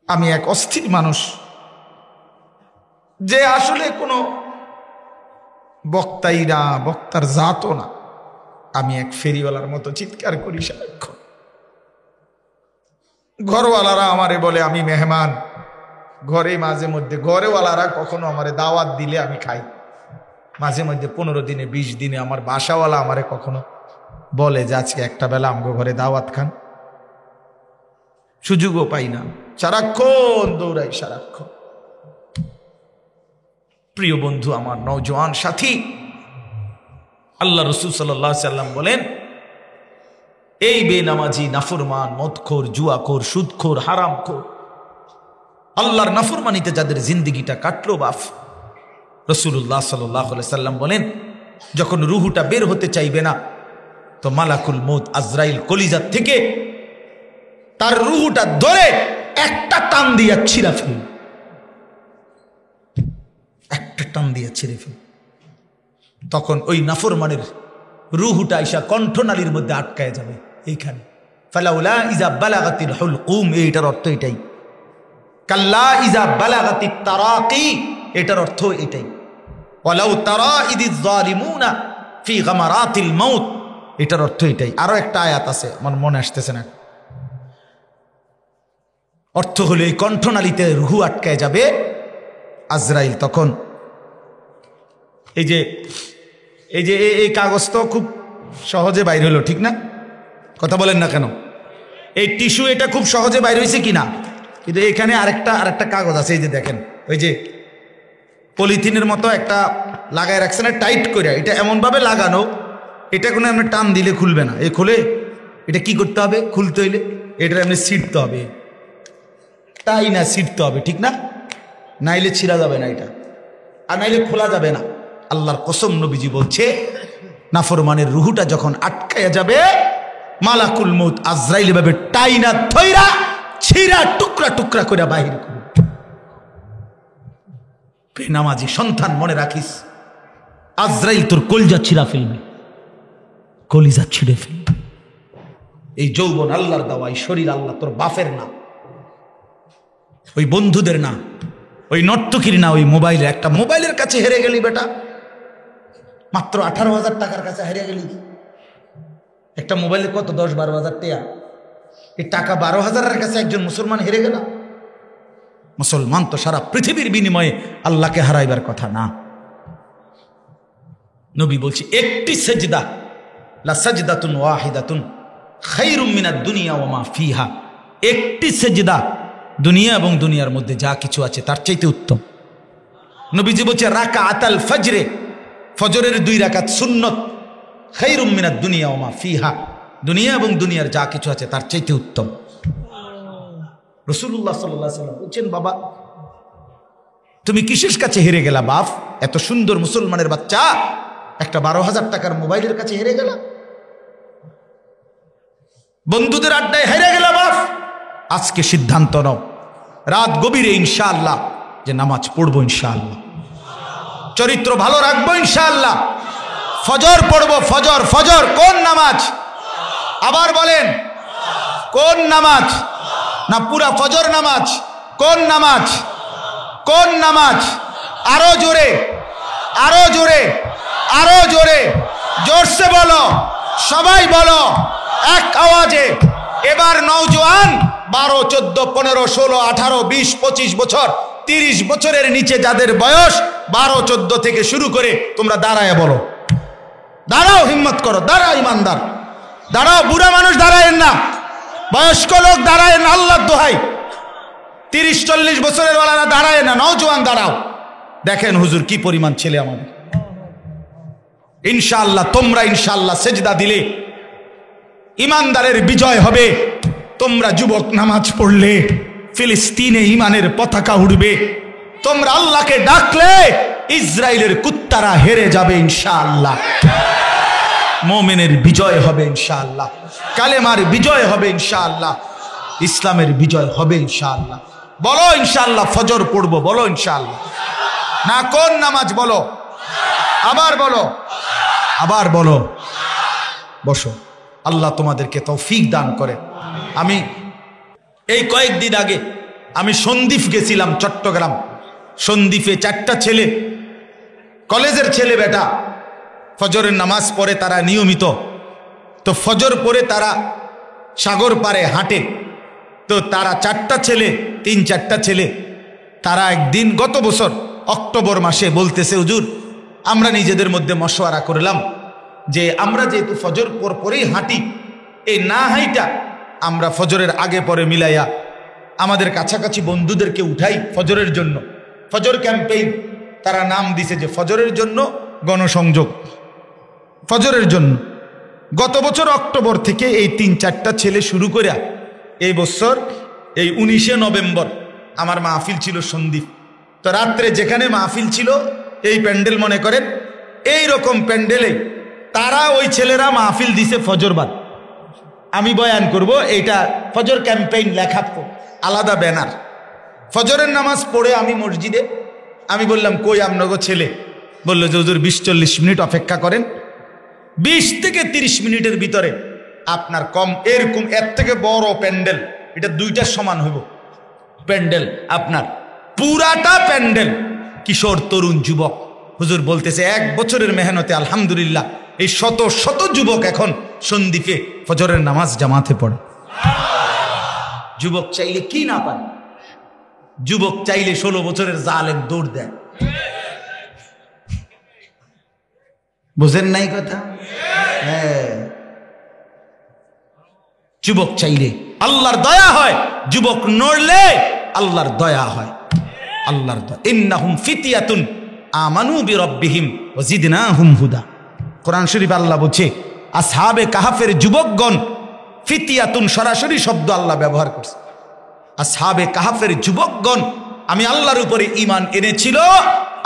আমি এক অস্থির মানুষ, যে আসলে কোনো বক্তাই না, বক্তার জাতও না, আমি এক ফেরিওয়ালার মতো চিৎকার করি সারাক্ষণ। ঘরওয়ালারা আমারে বলে আমি মেহমান, ঘরে মাঝে মধ্যে ঘরেওয়ালারা কখনো আমারে দাওয়াত দিলে আমি খাই, মাঝে মধ্যে 15 দিনে 20 দিনে আমার বাসাওয়ালা আমারে কখনো বলে যে আজকে একটা বেলা আমগো ঘরে দাওয়াত খান। সুযোগও পাই না, সারাক্ষণ দৌড়াই, সারাক্ষণ। প্রিয় বন্ধু আমার, নওজোয়ান সাথী, আল্লাহ রাসূল সাল্লাল্লাহু আলাইহি সাল্লাম বলেন এই বেনামাজি, নাফরমান, মদখোর, জুয়াখোর, সুদখোর, হারামখোর, আল্লাহর নাফরমানিতে যাদের জিন্দেগিটা কাটলো বাপ, রাসূলুল্লাহ সাল্লাল্লাহু আলাইহি সাল্লাম বলেন যখন রুহুটা বের হতে চাইবে না, তো মালাকুল মউত আজরাইল কলিজার থেকে তার রুহুটা ধরে একটা টান দিয়া ছিঁড়া ফেল, একটা টান দিয়া ছিঁড়ে ফেল। তখন ওই নাফরমানের রুহুটা আইসা কণ্ঠনালীর মধ্যে আটকায় যাবে এইখানে। ফালাউলা ইযা বালাগাতিল হুলকুম, এইটার অর্থ এটাই। কাল্লা ইযা বালাগাতিত তারাকি, এটার অর্থ এটাই। ওয়ালাউ তারা ইযিয যালিমুনা ফি গামারাতিল মাউত, এটার অর্থ এটাই। আরো একটা আয়াত আছে, আমার মনে আসতেছে না, অর্থ হলো এই কণ্ঠনালীতে রুহু আটকায় যাবে। আজরাইল তখন এই যে এই কাগজ তো খুব সহজে বাইর হলো, ঠিক না? কথা বলেন না কেন? এই টিস্যু এটা খুব সহজে বাইর হয়েছে কিনা, কিন্তু এখানে আরেকটা কাগজ আছে, এই যে দেখেন, ওই যে পলিথিনের মতো একটা লাগায় রাখছেন টাইট করে, এটা এমনভাবে লাগানো, এটা কোনো এমনি টান দিলে খুলবে না। এই খুলে এটা কি করতে হবে, খুলতে হইলে এটা এমনি ছিঁড়তে হবে, তাই না, ছিঁড়তে হবে, ঠিক না? নাইলে ছিঁড়া যাবে না এটা, আর নাইলে খোলা যাবে না। আল্লাহর কসম নবীজি বলছে নাফরমানের রুহুটা যখন আটকায়া যাবে, মালাকুল মউত আজরাইল ভাবে টাইনা থইরা ছিঁড়া টুকরা টুকরা করে বাহির করবে। বেনামাজি সন্তান, মনে রাখিস, আজরাইল তোর কলিজা ছিঁড়া ফেলবে, কলিজা ছিঁড়ে ফেলবে। এই যৌবন আল্লাহর দেওয়া, এই শরীর আল্লাহ, তোর বাপের না, ওই বন্ধুদের না, ওই নর্তকীর না, ওই মোবাইলের। একটা মোবাইলের কাছে হেরে গেলি বেটা, মাত্র 18,000 টাকার কাছে হারিয়ে গেলি। একটা মোবাইলে কত 10-12,000 টাকা, এই টাকা 12,000-এর কাছে একজন মুসলমান হেরে গেল। মুসলমান তো সারা পৃথিবীর বিনিময়ে আল্লাহকে হারাইবার কথা না। নবী বলছি একটি সেজদা, লা সাজদাতুন ওয়াহিদাতুন খায়রুম মিনাদ দুনিয়া ওয়া মা ফিহা, একটি সেজদা দুনিয়া এবং দুনিয়ার মধ্যে যা কিছু আছে তার চাইতে উত্তম। নবীজি বলছে রাকাআতাল ফজরে, ফজরের 2 রাকাত সুন্নত, খায়রুম মিনাদ দুনিয়া ওয়া মা ফিহা, দুনিয়া এবং দুনিয়ার যা কিছু আছে তার চাইতে উত্তম। রাসূলুল্লাহ সাল্লাল্লাহু আলাইহি ওয়াসাল্লাম বলছেন, বাবা তুমি কিসের কাছে হেরে গেলা বাপ? এত সুন্দর মুসলমানের বাচ্চা একটা 12,000 টাকার মোবাইলের কাছে হেরে গেলা, বন্ধুদের আড্ডায় হেরে গেলা বাপ। আজকে সিদ্ধান্ত নাও, রাত গভীরে ইনশাআল্লাহ যে নামাজ পড়বো, ইনশাআল্লাহ চরিত্র ভালো রাখবো, ইনশাআল্লাহ ফজর পড়বো। ফজর, ফজর কোন নামাজ? আবার বলেন কোন নামাজ? না পুরা ফজর নামাজ? কোন নামাজ? কোন নামাজ? আরো জোরে, আরো জোরে, আরো জোরে, জোরসে বলো, সবাই বলো এক আওয়াজে। এবার নওজোয়ান 12, 14, 15, 16, 18, 20, 25 বছর, 30 বছরের নিচে যাদের বয়স 12, 14 থেকে শুরু করে তোমরা দাঁড়ায় বলো, দাঁড়াও, হিম্মত করো, দাঁড়াও ইমানদার, দাঁড়াও। বুড়া মানুষ দাঁড়ায়েন না, বয়স্ক লোক দাঁড়ায় না, আল্লাহর দোহাই 30-40 বছরের ওয়ালারা দাঁড়ায় না, নওজোয়ান দাঁড়াও। দেখেন হুজুর কি পরিমাণ ছেলে আমাদের। ইনশাআল্লাহ তোমরা ইনশাআল্লাহ সেজদা দিলে ইমানদারের বিজয় হবে। তোমরা যুবক নামাজ পড়লে ফিলিস্তিনে ইমানের পতাকা উড়বে। তোমরা আল্লাহকে ডাকলে ইসরায়েলের কুত্তারা হেরে যাবে ইনশাআল্লাহ। মুমিনের বিজয় হবে ইনশাআল্লাহ, কালেমার বিজয় হবে ইনশাআল্লাহ, ইসলামের বিজয় হবে ইনশাআল্লাহ। বলো ইনশাআল্লাহ ফজর পড়বো, বলো ইনশাআল্লাহ। না কোন নামাজ বলো, আবার বলো, আবার বলো। বসো, আল্লাহ তোমাদেরকে তৌফিক দান করে। আমি এই কয়েকদিন আগে আমি সন্দ্বীপ গেছিলাম, চট্টগ্রাম। সন্দ্বীপে 4টা ছেলে, কলেজের ছেলে বেটা, ফজরের নামাজ পড়ে তারা নিয়মিত। তো ফজর পড়ে তারা সাগর পারে হাঁটে। তো তারা 4টা ছেলে, 3-4টা ছেলে, তারা একদিন গত বছর অক্টোবর মাসে বলতেছে, হুজুর আমরা নিজেদের মধ্যে মশওয়ারা করলাম যে আমরা যেহেতু ফজর পরেই হাঁটি, এই না হাইটা আমরা ফজরের আগে পরে মিলাইয়া আমাদের কাছাকাছি বন্ধুদেরকে উঠাই ফজরের জন্য। ফজর ক্যাম্পেইন তারা নাম দিছে যে ফজরের জন্য গণসংযোগ, ফজরের জন্য। গত বছর অক্টোবর থেকে এই 3-4টা ছেলে শুরু করে এই বছর এই 19শে নভেম্বর আমার মাহফিল ছিল সন্দ্বীপ। তো রাত্রে যেখানে মাহফিল ছিল এই প্যান্ডেল মনে করেন, এই রকম প্যান্ডেলে তারা ওই ছেলেরা মাহফিল দিছে ফজরবাদ। আমি বয়ান করব, এইটা ফজর ক্যাম্পেইন লেখা, আলাদা ব্যানার। ফজরের নামাজ পড়ে আমি মসজিদে, আমি বললাম কই আপনাগো ছেলে? বললো যে হুজুর 20-40 মিনিট অপেক্ষা করেন, 20 থেকে 30 মিনিটের ভিতরে আপনার কম এরকম এর থেকে বড় প্যান্ডেল, এটা 2টার সমান হইব প্যান্ডেল, আপনার পুরাটা প্যান্ডেল কিশোর তরুণ যুবক। হুজুর বলতেছে 1 বছরের মেহনতে আলহামদুলিল্লাহ এই শত শত যুবক এখন সন্দ্বীপে ফজরের নামাজ জামাতে পড়ে। যুবক চাইলে কি না পায়? যুবক চাইলে 16 বছরের জালেম দৌড় দেয়। বুঝেন নাই কথা? হ্যাঁ, যুবক চাইলে আল্লাহর দয়া হয়, যুবক নড়লে আল্লাহর দয়া হয়। আল্লাহর দয়া, ইন্নাহুম ফিতিয়াতুন আমানু বিরাব্বিহিম ওয়া জিদনাহুম হুদা। কোরআন শরীফ আল্লাহ বলছে আসহাবে কাহাফের যুবকগণ, ফিতিয়াতুন সরাসরি শব্দ আল্লাহ ব্যবহার করছে। আসহাবে কাহাফের যুবকগণ আমি আল্লাহর উপরে ঈমান এনেছিল,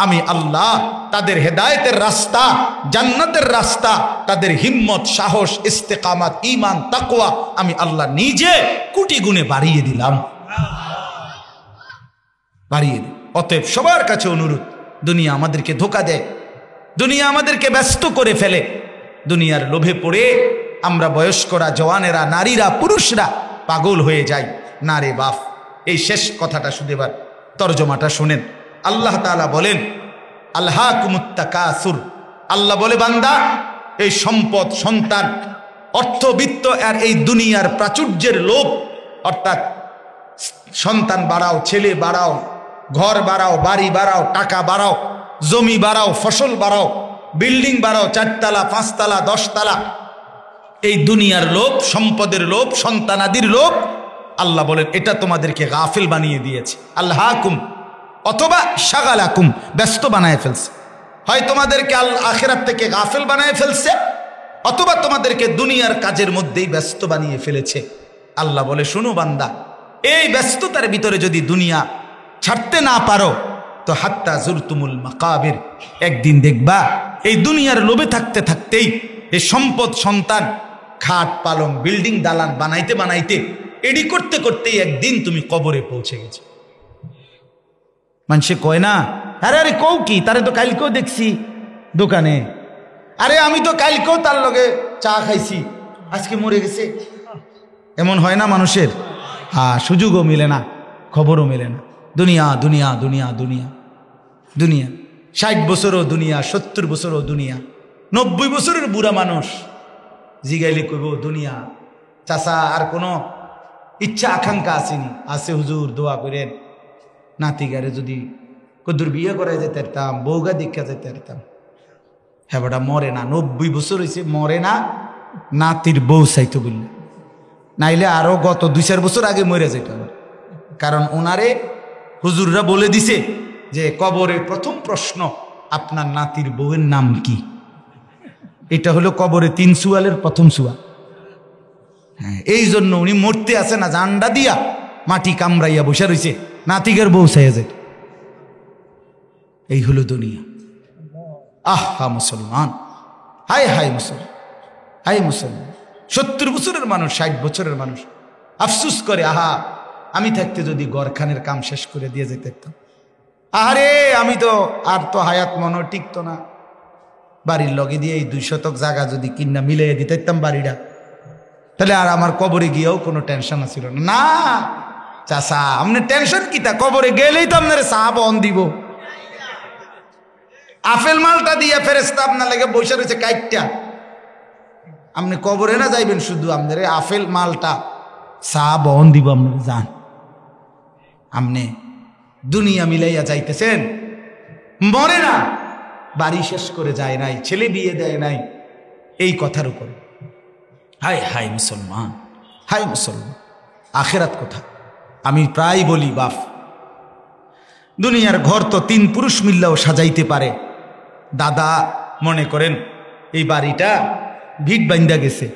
আমি আল্লাহ তাদের হেদায়েতের রাস্তা, জান্নাতের রাস্তা, তাদের হিম্মত, সাহস, ইস্তেকামাত, ঈমান, তাকওয়া আমি আল্লাহ নিজে কোটি গুণে বাড়িয়ে দিলাম, বাড়িয়ে দিই। অতএব সবার কাছে অনুরোধ, দুনিয়া আমাদেরকে ধোঁকা দেয়, দুনিয়া আমাদেরকে ব্যস্ত করে ফেলে। দুনিয়ার লোভে পড়ে আমরা বয়স্করা, জওয়ানেরা, নারীরা, পুরুষরা পাগল হয়ে যাই। না রে বাপ, এই শেষ কথাটা শুধু এবার তর্জমাটা শোনেন। আল্লাহ তাআলা বলেন আলহাকুমুত তাকাসুর আল্লাহ বলে, বান্দা এই সম্পদ, সন্তান, অর্থবিত্ত আর এই দুনিয়ার প্রাচুর্যের লোভ, অর্থাৎ সন্তান বাড়াও, ছেলে বাড়াও, ঘর বাড়াও, বাড়ি বাড়াও, টাকা বাড়াও, জমি বাড়াও, ফসল বাড়াও, বিল্ডিং বাড়াও, 4 তলা 5 তলা 10 তলা, এই দুনিয়ার লোভ, সম্পদের লোভ, সন্তানাদির লোভ, আল্লাহ বলেন এটা তোমাদেরকে গাফিল বানিয়ে দিয়েছে। আল্লাহকুম, অথবা শাগালাকুম, ব্যস্ত বানায় ফেলছে। হয় তোমাদেরকে আখিরাত থেকে গাফিল বানায় ফেলছে, অথবা তোমাদেরকে দুনিয়ার কাজের মধ্যেই ব্যস্ত বানিয়ে ফেলেছে। আল্লাহ বলে, শুনো বান্দা, এই ব্যস্ততার ভিতরে যদি দুনিয়া ছাড়তে না পারো তো হাত্তা জুরতুমুল মাকাবির, একদিন দেখবা এই দুনিয়ার লোভে থাকতে থাকতেই, এই সম্পদ, সন্তান, খাট পালং, বিল্ডিং, দালান বানাইতে বানাইতে, এডি করতে করতেই একদিন তুমি কবরে পৌঁছে গেছো। মানুষে কয় না, আরে আরে কও কি, তারে তো কালকেও দেখছি দোকানে, আরে আমি তো কালকেও তার লগে চা খাইছি, আজকে মরে গেছে। এমন হয় না মানুষের? হ্যাঁ, সুযোগও মিলে না, খবরও মিলে না। দুনিয়া দুনিয়া দুনিয়া দুনিয়া দুনিয়া, 60 বছরও দুনিয়া, 70 বছরও দুনিয়া, 90 বছরের বুড়া মানুষ জিগাইলে কইব দুনিয়া। চাচা আর কোনো ইচ্ছা আকাঙ্ক্ষা আসেনি? আছে হুজুর, দোয়া করেন নাতিগারে যদি কদুর বিয়ে করে যেতে পারতাম, বউগা দীক্ষা যেতে পারতাম। হ্যাঁ বেটা মরে না, 90 বছর হয়েছে, মরে না, নাতির বউ চাইতো বললে, নাইলে আরো গত 2-4 বছর আগে মরে যেত। কারণ ওনারে হুজুররা বলে দিছে যে কবরের প্রথম প্রশ্ন, আপনার নাতির বউয়ের নাম কি? এটা হলো কবরে 3 সুয়ালের প্রথম সুয়া। হ্যাঁ, এই জন্য উনি মরতে আসে না, জান্ডা দিয়া মাটি কামড়াইয়া বসে রয়েছে, নাতিকের বউ চাইয়া যায়। এই হলো দুনিয়া। আহা মুসলমান, হায় হায় মুসলমান, হায় মুসলমান। 70 বছরের মানুষ, 60 বছরের মানুষ আফসুস করে, আহা আমি থাকতে যদি গরখানের কাম শেষ করে দিয়ে যেতে পারতাম। আরে আমি তো আর তো হায়াত মনে টিকতো না, বাড়ির লগে দিয়ে এই 2 শতক জায়গা যদি কিনা মিলিয়ে দিতে পারতাম বাড়িটা, তাহলে আর আমার কবরে গিয়েও কোনো টেনশন ছিল না। না চাচা, আপনি টেনশন কিতা, কবরে গেলেই তো আপনার সাহাব অন দিব। আপেল মালটা দিয়ে ফেরেস্তা আপনার লেগে বসে রয়েছে কাইটটা, আপনি কবরে না যাইবেন, শুধু আপনার আপেল মালটা সাহাব অন দিব, আপনার যান। আপনি দুনিয়া মিলাইয়া যাইতেছেন, মরে না, বাড়ি শেষ করে যায় নাই, ছেলে বিয়ে দেয় নাই, এই কথার উপরে। হায় হায় মুসলমান, হায় মুসলমান, আখেরাত কথা। আমি প্রায় বলি, বাপ দুনিয়ার ঘর তো 3 পুরুষ মিল্লাও সাজাইতে পারে। দাদা মনে করেন এই বাড়িটা ভিট বাইন্দা গেছে,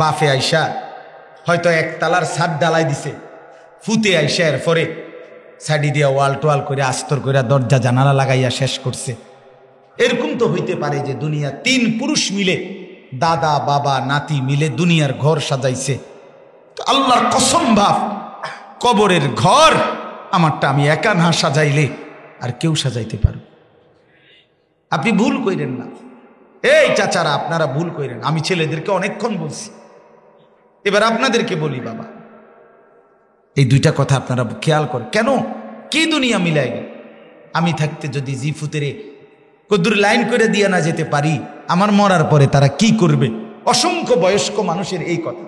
বাফে আইসা হয়তো 1 তালার ছাদ ডালাই দিছে, ফুতে আইসা এর পরে সাইডি দিয়া ওয়াল টোয়াল করে আস্তর করে দরজা জানালা লাগাইয়া শেষ করছে। এরকম তো হইতে পারে যে দুনিয়া 3 পুরুষ মিলে, দাদা বাবা নাতি মিলে দুনিয়ার ঘর সাজাইছে। তো আল্লাহর কসম বাপ, কবরের ঘর আমারটা আমি একা না সাজাইলে আর কেউ সাজাইতে পারো? আপনি ভুল কইরেন না, এই চাচারা আপনারা ভুল কইরেন। আমি ছেলেদেরকে অনেকক্ষণ বলছি, এবার আপনাদেরকে বলি, বাবা এই 2টা কথা আপনারা খেয়াল করেন। কেন কি দুনিয়া মিলাই গেল? আমি থাকতে যদি জি ফুতেরে কদ্দুর লাইন করে দিয়ে না যেতে পারি, আমার মরার পরে তারা কি করবে? অসংখ্য বয়স্ক মানুষের এই কথা।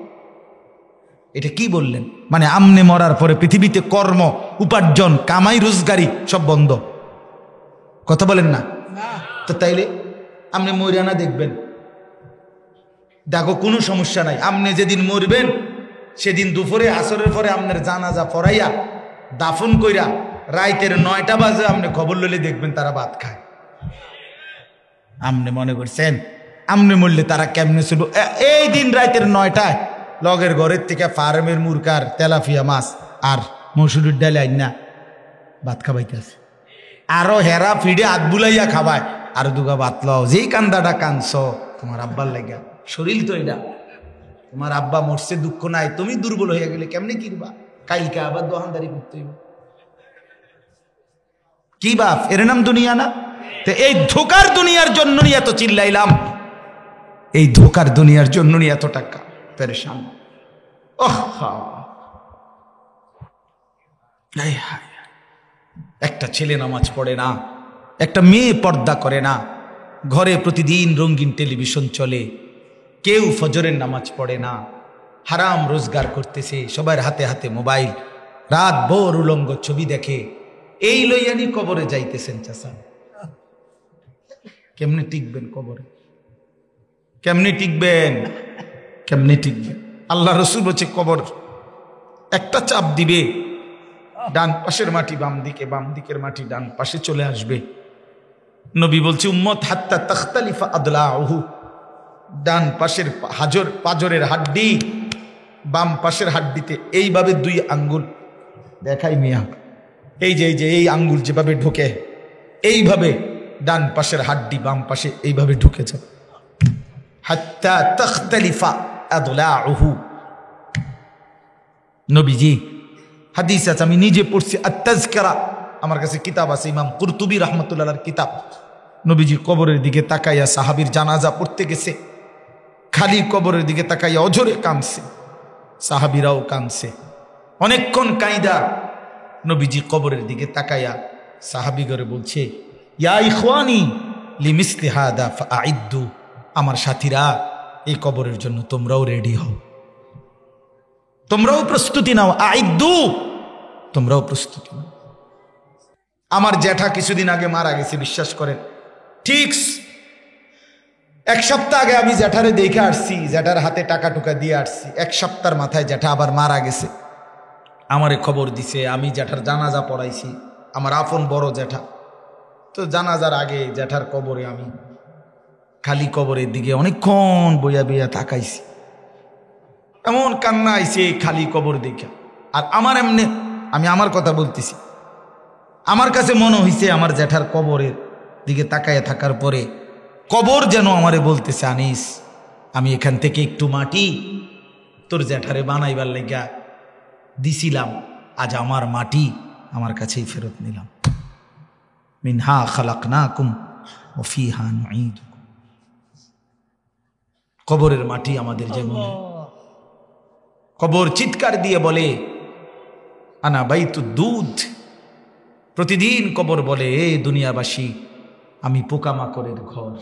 এটা কি বললেন? মানে আমনে মরার পরে পৃথিবীতে কর্ম, উপার্জন, কামাই, রোজগারি সব বন্ধ? কথা বলেন না তো? তাইলে আপনি মরিয়ানা দেখবেন, দেখো কোনো সমস্যা নাই। আপনি যেদিন মরবেন সেদিন দুপুরে আসরের পরে আপনার জানাজা পড়াইয়া দাফন কইরা রাইতের 9টা বাজে আপনি খবর লইলে দেখবেন তারা ভাত খায়। আপনি মনে করছেন আপনি মরলে তারা কেমনে ছিল? এই দিন রাইতের 9টায় লগের ঘরের থেকে ফার্মের মুরকার তেলাফিয়া মাছ আর মসুরির ডাল আইনা ভাত খাবাইতেছে, আরো হেরা ফিডে হাত বুলাইয়া খাবায়, আর 2গা ভাত লও। যেই কান্দাটা কানছ তোমার আব্বার লাগা, শরীর তো এটা, তোমার আব্বা মরছে দুঃখ নাই, তুমি দুর্বল হয়ে গেলে কেমনে কিরবা? কালকে আবার দোকানদারি করতে হইব। কি বাপ, এর নাম দুনিয়া না? তো এই ধোকার দুনিয়ার জন্য এত চিল্লাইলাম, এই ধোকার দুনিয়ার জন্য এত টাকা পেরেশান। একটা ছেলে নামাজ পড়ে না, একটা মেয়ে পর্দা করে না, ঘরে প্রতিদিন রঙিন টেলিভিশন চলে, কেউ ফজরের নামাজ পড়ে না, হারাম রোজগার করতেছে, সবার হাতে হাতে মোবাইল, রাত ভোর উলঙ্গ ছবি দেখে, এই লইয়ানি কবরে যাইতেছেন চাচা। কেমনে টিকবেন কবরে? কেমনে টিকবেন? কেমনে টিকবেন? আল্লাহ রসুল বলছে কবর একটা চাপ দিবে, ডান পাশের মাটি বাম দিকে, বাম দিকের মাটি ডান পাশে চলে আসবে। নবী বলছে উম্মত হাত্তা তাখতালিফা আদলাহু, ডান পাশের পাজরের হাড্ডি বাম পাশের হাড্ডিতে এইভাবে 2 আঙ্গুল দেখাই মিয়া, এই যে এই আঙ্গুল যেভাবে ঢোকে, এইভাবে ডান পাশের হাড্ডি বাম পাশে এইভাবে ঢুকে যাবে। হাত্তা তাখতালিফা আদলাহু। নবীজি হাদিস আছে, আমি নিজে পড়ছি, আত-তাযকিরা, আমার কাছে কিতাব আছে, ইমাম কুরতুবী রাহমাতুল্লাহর কিতাব। নবীজি কবরের দিকে তাকাইয়া সাহাবীর জানাজা পড়তে গেছে, খালি কবরের দিকে তাকাইয়া অঝরে কাঁদছে, সাহাবীরাও কাঁদছে, অনেকক্ষণ কাঁদা নবীজি কবরের দিকে তাকাইয়া সাহাবীগরে বলছে, ইয়া ইখওয়ানি লিমিসলি হাদা ফাআইদ্দু, আমার সাথীরা এই কবরের জন্য তোমরাও রেডি হও, তোমরাও প্রস্তুতি নাও, আইদ্দু, তোমরাও প্রস্তুতি নাও। আমার জ্যাঠা কিছুদিন আগে মারা গেছে, বিশ্বাস করেন, ঠিক 1 সপ্তাহ আগে আমি জ্যাঠারে দেখে আসছি, জ্যাঠার হাতে টাকা টুকা দিয়ে আসছি, 1 সপ্তাহের মাথায় জ্যাঠা আবার মারা গেছে। আমারে খবর দিছে, আমি জ্যাঠার জানাজা পড়াইছি, আমার আপন বড় জ্যাঠা। তো জানাজার আগে জ্যাঠার কবরে আমি খালি কবরের দিকে অনেকক্ষণ বইয়া বইয়া তাকাইছি, এমন কান্না আইছে খালি কবর দেখে। আর আমার এমনি, আমি আমার কথা বলতেছি, আমার কাছে মনে হইছে আমার জ্যাঠার কবরের দিকে তাকাইয়া থাকার পরে কবর যেন আমারে বলতেছে, আনিস আমি এখান থেকে একটু মাটি তোর জ্যাঠারে বানাইবার লাইগা দিছিলাম, আজ আমার মাটি আমার কাছেই ফেরত নিলাম। মিনহা খালাকনাকুম ওয়া ফিহা নুঈদুকুম। কবরের মাটি আমাদের যেমন, কবর চিৎকার দিয়ে বলে আনা বাইতুদ দুধ, প্রতিদিন কবর বলে, এ দুনিয়াবাসী আমি পোকামাকড়ের ঘর।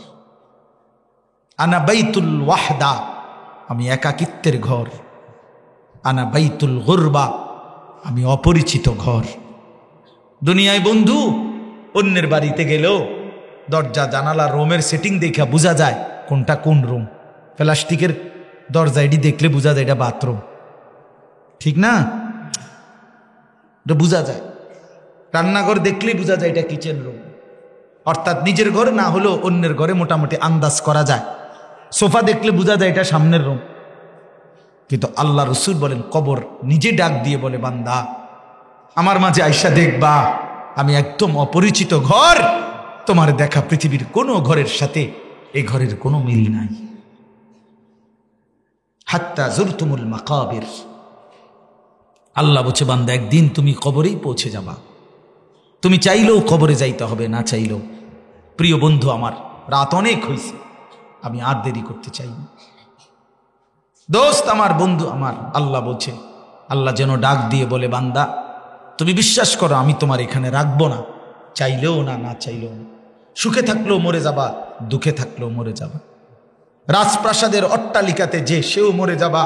আনা বাইতুল ওয়াহদা, আমি একাকিত্বের ঘর। আনা বাইতুল গুরবা, আমি অপরিচিত ঘর। দুনিয়ায় বন্ধু অন্যের বাড়িতে গেলেও দরজা জানালা রুমের সেটিং দেখা বোঝা যায় কোনটা কোন রুম। প্লাস্টিকের দরজা এটি দেখলে বোঝা যায় এটা বাথরুম, ঠিক না? এটা বোঝা যায়। রান্নাঘর দেখলেই বোঝা যায় এটা কিচেন রুম, অর্থাৎ নিজের ঘর না হলেও অন্যের ঘরে মোটামুটি আন্দাজ করা যায়। সোফা দেখলে বোঝা যায় এটা সামনের রুম। কিন্তু আল্লাহ রসুল বলেন কবর নিজে ডাক দিয়ে বলে, বান্দা আমার মাঝে আইসা দেখবা আমি একদম অপরিচিত ঘর, তোমার দেখা পৃথিবীর কোনো ঘরের সাথে এই ঘরের কোনো মিল নাই। হাত্তা যুরতুমুল মাকাবির, আল্লাহ বলছে বান্দা একদিন তুমি কবরেই পৌঁছে যাবা, তুমি চাইলেও কবরে যাইতে হবে, না চাইলেও। প্রিয় বন্ধু আমার, রাত অনেক হয়েছে, আমি আর দেরি করতে চাই না। দোস্ত আমার, বন্ধু আমার, আল্লাহ বলছে, আল্লাহ যেন ডাক দিয়ে বলে, বান্দা তুমি বিশ্বাস করো আমি তোমার এখানে রাখবো না, চাইলেও না, না চাইলেও না। সুখে থাকলেও মরে যাবা, দুঃখে থাকলেও মরে যাবা। রাজপ্রাসাদের অট্টালিকাতে যে সেও মরে যাবা,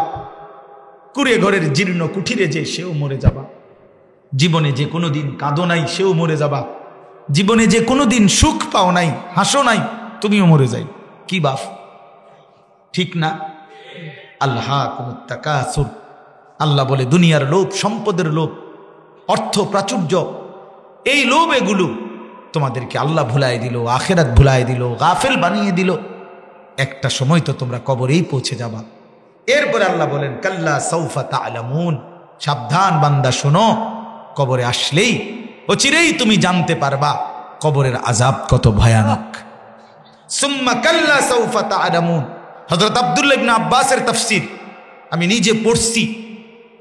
কুড়ে ঘরের জীর্ণ কুঠিরে যে সেও মরে যাবা। জীবনে যে কোনোদিন কাঁদো নাই সেও মরে যাবা। জীবনে যে কোনোদিন সুখ পাও নাই, হাসো নাই, তুমিও মরে যাই। কি বাপ, ঠিক না? আল্লাহ তাকাসুর, আল্লাহ বলে দুনিয়ার লোভ, সম্পদের লোভ, অর্থ প্রাচুর্য, এই লোভ এগুলো তোমাদেরকে আল্লাহ ভুলাই দিল, আখেরাত ভুলাই দিল, গাফেল বানিয়ে দিল। একটা সময় তো তোমরা কবরেই পৌঁছে যাবা। এরপরে আল্লাহ বলেন কাল্লা সাউফা তা'লামুন, সাবধান বান্দা শোনো, কবরে আসলেই অচিরেই তুমি জানতে পারবা কবরের আযাব কত ভয়ানক। সুম্মা কাল্লা সাউফা তা'লামুন, হযরত আব্দুল্লাহ ইবনে আব্বাসের তাফসীর আমি নিজে পড়ছি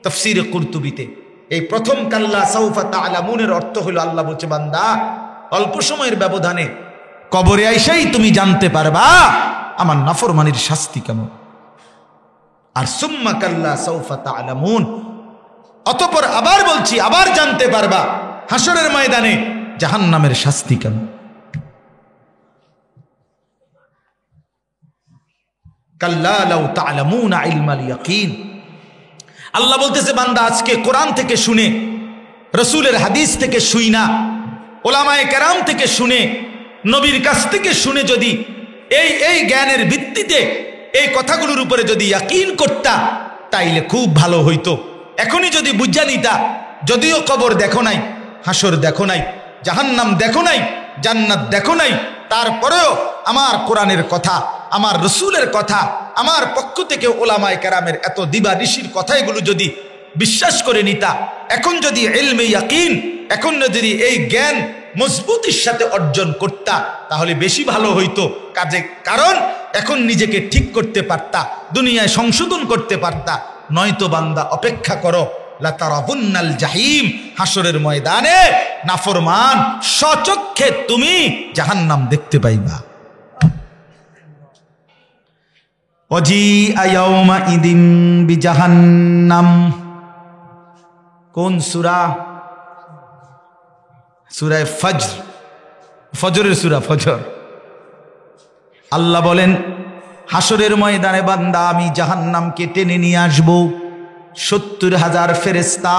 তাফসীরে কুরতুবীতে। এই প্রথম কাল্লা সাউফা তা'লামুনের অর্থ হলো আল্লাহ বলছে বান্দা অল্প সময়ের ব্যবধানে কবরে আইসাই তুমি জানতে পারবা আমার নাফরমানির শাস্তি কেমন। আর সুম্মা কাল্লা সাউফা তা'লামুন, অতঃপর আবার বলছি আবার জানতে পারবা হাসরের ময়দানে জাহান্নামের শাস্তি কেমন। কাল্লা লাউ তা'লামুনা ইলমাল ইয়াকিন। আল্লাহ বলতেছে বান্দা আজকে কোরআন থেকে শুনে, রাসূলের হাদিস থেকে শুইনা, ওলামায়ে কেরাম থেকে শুনে, নবীর কাছ থেকে শুনে যদি এই জ্ঞানের ভিত্তিতে এই কথাগুলোর উপরে যদি ইয়াকিন করতা তাইলে খুব ভালো হইতো। এখনই যদি বুঝা নিতা, যদিও কবর দেখো নাই, হাসর দেখো নাই, জাহান্নাম দেখো নাই, জান্নাত দেখো নাই, তারপরেও আমার কোরআনের কথা, আমার রসুলের কথা, আমার পক্ষ থেকে ওলামায়ে কেরামের এত দিবানিশির কথা এগুলো যদি বিশ্বাস করে নিতা, এখন যদি ইলমে ইয়াকিন, এখন যদি এই জ্ঞান মজবুতির সাথে অর্জন করতা তাহলে বেশি ভালো হইতো কাজে। কারণ এখন নিজেকে ঠিক করতে পারতা, দুনিয়ায় সংশোধন করতে পারতা। নয়তো বান্দা অপেক্ষা করো, লাতারাবুন্নাল জাহিম, হাসরের ময়দানে নাফরমান স্বচক্ষে তুমি জাহান্নাম দেখতে পাইবা। ওয়াজিআ ইয়াউমা ইদিন বিজাহান্নাম। কোন সূরা? সূরা ফজর, ফজরের সূরা ফজর। আল্লাহ বলেন হাসরের ময়দানে বান্দা আমি জাহান্নামকে টেনে নিয়ে আসব। ৭০,০০০ ফেরেশতা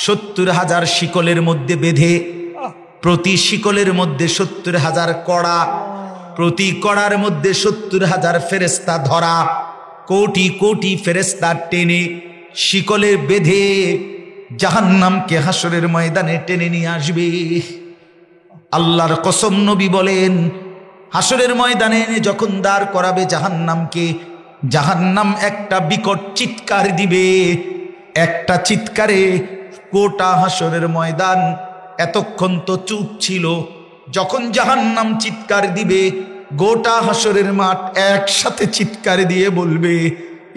৭০,০০০ শিকলের মধ্যে বেঁধে, প্রতি শিকলের মধ্যে ৭০,০০০ কড়া, প্রতি কড়ার মধ্যে ৭০,০০০ ফেরেশতা ধরা, কোটি কোটি ফেরেশতা টেনে শিকলে বেঁধে জাহান্নামকে হাসরের ময়দানে টেনে নিয়ে আসবে। আল্লাহর কসম, নবী বলেন হাসরের ময়দানে যখন দাঁড় করাবে জাহান্নামকে, জাহান্নাম একটা বিকট চিৎকার দিবে। একটা চিৎকারে গোটা হাসরের ময়দান এতক্ষণ তো চুপ ছিল, যখন জাহান্নাম চিৎকার দিবে গোটা হাসরের মাঠ একসাথে চিৎকার দিয়ে বলবে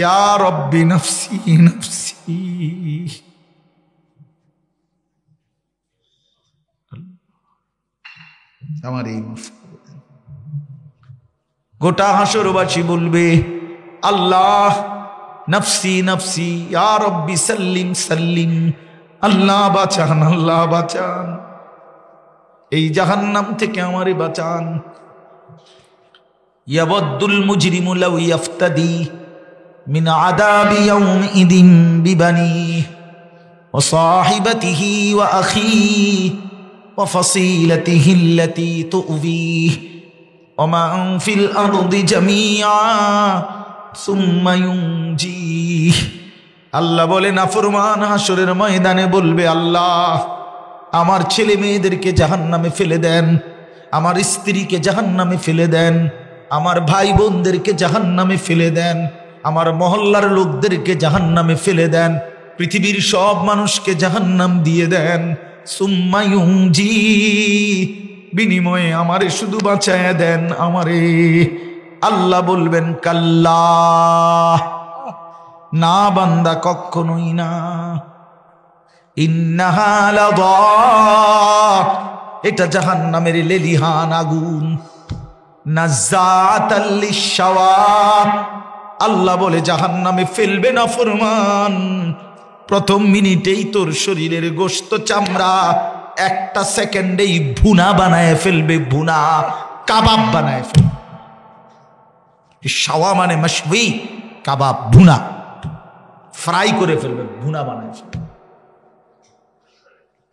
ইয়া রব্বি নফসি নফসি। আমার এই গোটা হাসরবাসী বলবে আল্লাহ নফসি নফসি, ইয়া রব্বি সাল্লিম সাল্লিম, আল্লাহ বাঁচান, আল্লাহ বাঁচান, এই জাহান্নাম থেকে আমারে বাঁচান। ইয়াবদ্দুল মুজরিমু লাউ ইয়াফতাদি মিন আযাবি ইয়াউমিদিন বিবানিহি ওয়া সাহিবাতিহি ওয়া আখিহি ওয়া ফাসিলাতিহি আল্লাতী তু'বিহি ওয়া মান ফিল আরদি জামিআ সুম্মা ইউনজিহি। আল্লাহ বলে নাফরমান হাসরের ময়দানে বলবে আল্লাহ আমার ছেলে মেয়েদেরকে জাহান্নামে ফেলে দেন, আমার স্ত্রীকে জাহান্নামে ফেলে দেন, আমার ভাই বোনদেরকে জাহান্নামে ফেলে দেন, আমার মহল্লার লোকদেরকে জাহান্নামে ফেলে দেন, পৃথিবীর সব মানুষকে জাহান্নাম দিয়ে দেন। সুম্মা ইউনজি, বিনিময়ে আমারে শুধু বাঁচায়া দেন আমারে। আল্লাহ বলবেন কাল্লা, না বান্দা কখনোই না। ইন্নাহা লাযা, এটা জাহান্নামের লেলিহান আগুন। নাযাতাল লিশাওয়া, আল্লাহ বলে জাহান্নামে ফেলবে না ফরমান, প্রথম মিনিটেই তোর শরীরের গোশত চামড়া একটা সেকেন্ডেই ভুনা বানায় ফেলবে, ভুনা কাবাব বানায় ফেলবে। শাওয়া মানে মাশউই, কাবাব ভুনা, ফ্রাই করে ফেলবে, ভুনা বানায় ফেলবে।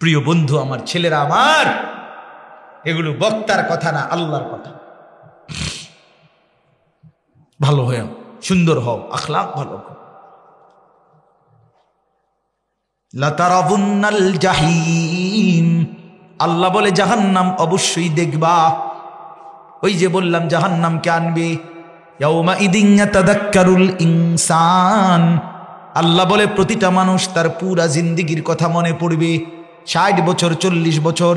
প্রিয় বন্ধু আমার, ছেলেরা আমার, এগুলো বক্তার কথা না, আল্লাহর কথা। ভালো হও, সুন্দর হও, আখলাক ভালো হও। লাতারাবুন্নাল জাহিম, আল্লাহ বলে জাহান্নাম অবশ্যই দেখবা। ওই যে বললাম জাহান্নামকে আনবে। ইয়াউমা ইদিন ইয়াতাযাক্কারুল ইনসান, আল্লাহ বলে প্রতিটা মানুষ তার পুরা জিন্দেগির কথা মনে পড়বে। 60 বছর, 40 বছর,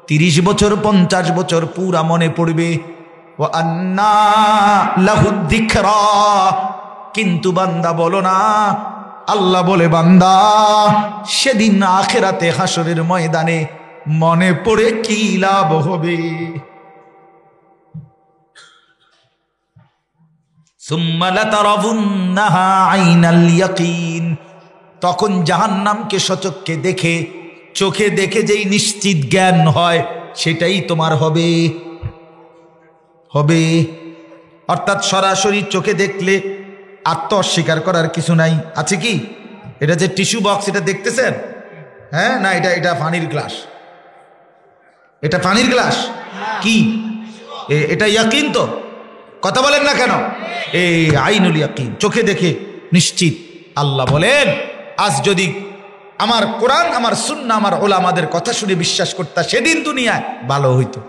30 বছর, 50 বছর পুরা মনে পড়বে। ওয়া আন্না লাহুদ যিকরা, কিন্তু বান্দা বলো না, আল্লাহ বলে বান্দা সেদিন আখিরাতে হাসরের ময়দানে মনে পড়ে কি লাভ হবে। সুম্মা লাতারাবুন্নাহা আইনাল ইয়াকিন, তখন জাহান্নামকে সচক্ষে দেখে, চোখে দেখে যেই নিশ্চিত জ্ঞান হয় সেটাই তোমার হবে হবে। অর্থাৎ সরাসরি চোখে দেখলে আত্ম অস্বীকার করার কিছু নাই। আছে কি? এটা যে টিস্যু বক্স, এটা দেখতেছেন? হ্যাঁ, না এটা পানির গ্লাস, এটা পানির গ্লাস কি? এটা ইয়াকিন তো? কথা বলেন না কেন? এই আইনুল ইয়াকিন, চোখে দেখে নিশ্চিত। আল্লাহ বলেন, আজ যদি আমার কোরআন, আমার সুন্নাহ, আমার ওলামাদের কথা শুনে বিশ্বাস করতা, সেদিন দুনিয়ায় ভালো হইতো।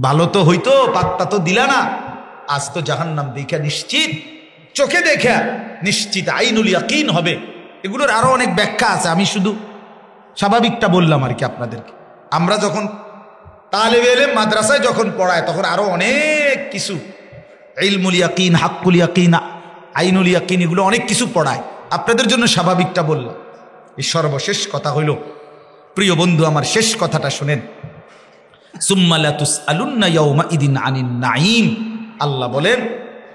ভালো তো হইতো, পাত্তা তো দিলা না। আজ তো জাহান্নাম দেখা নিশ্চিত, চোখে দেখা নিশ্চিত, আইনুল ইয়াকিন হবে। এগুলোর আরো অনেক ব্যাখ্যা আছে, আমি শুধু স্বাভাবিকটা বললাম আর কি আপনাদেরকে। আমরা যখন তালেবে ইলম মাদ্রাসায় যখন পড়ায়, তখন আরো অনেক কিছু ইলমুল ইয়াকিন, হাক্কুল ইয়াকিন, আইনুল ইয়াকিন, এগুলো অনেক কিছু পড়ায়। আপনাদের জন্য স্বাভাবিকটা বললাম। এই সর্বশেষ কথা হইল, প্রিয় বন্ধু আমার, শেষ কথাটা শুনেন। সুম্মা লা তুসআলুন্না ইয়াউমাইদিন আনিন নাঈম। আল্লাহ বলেন,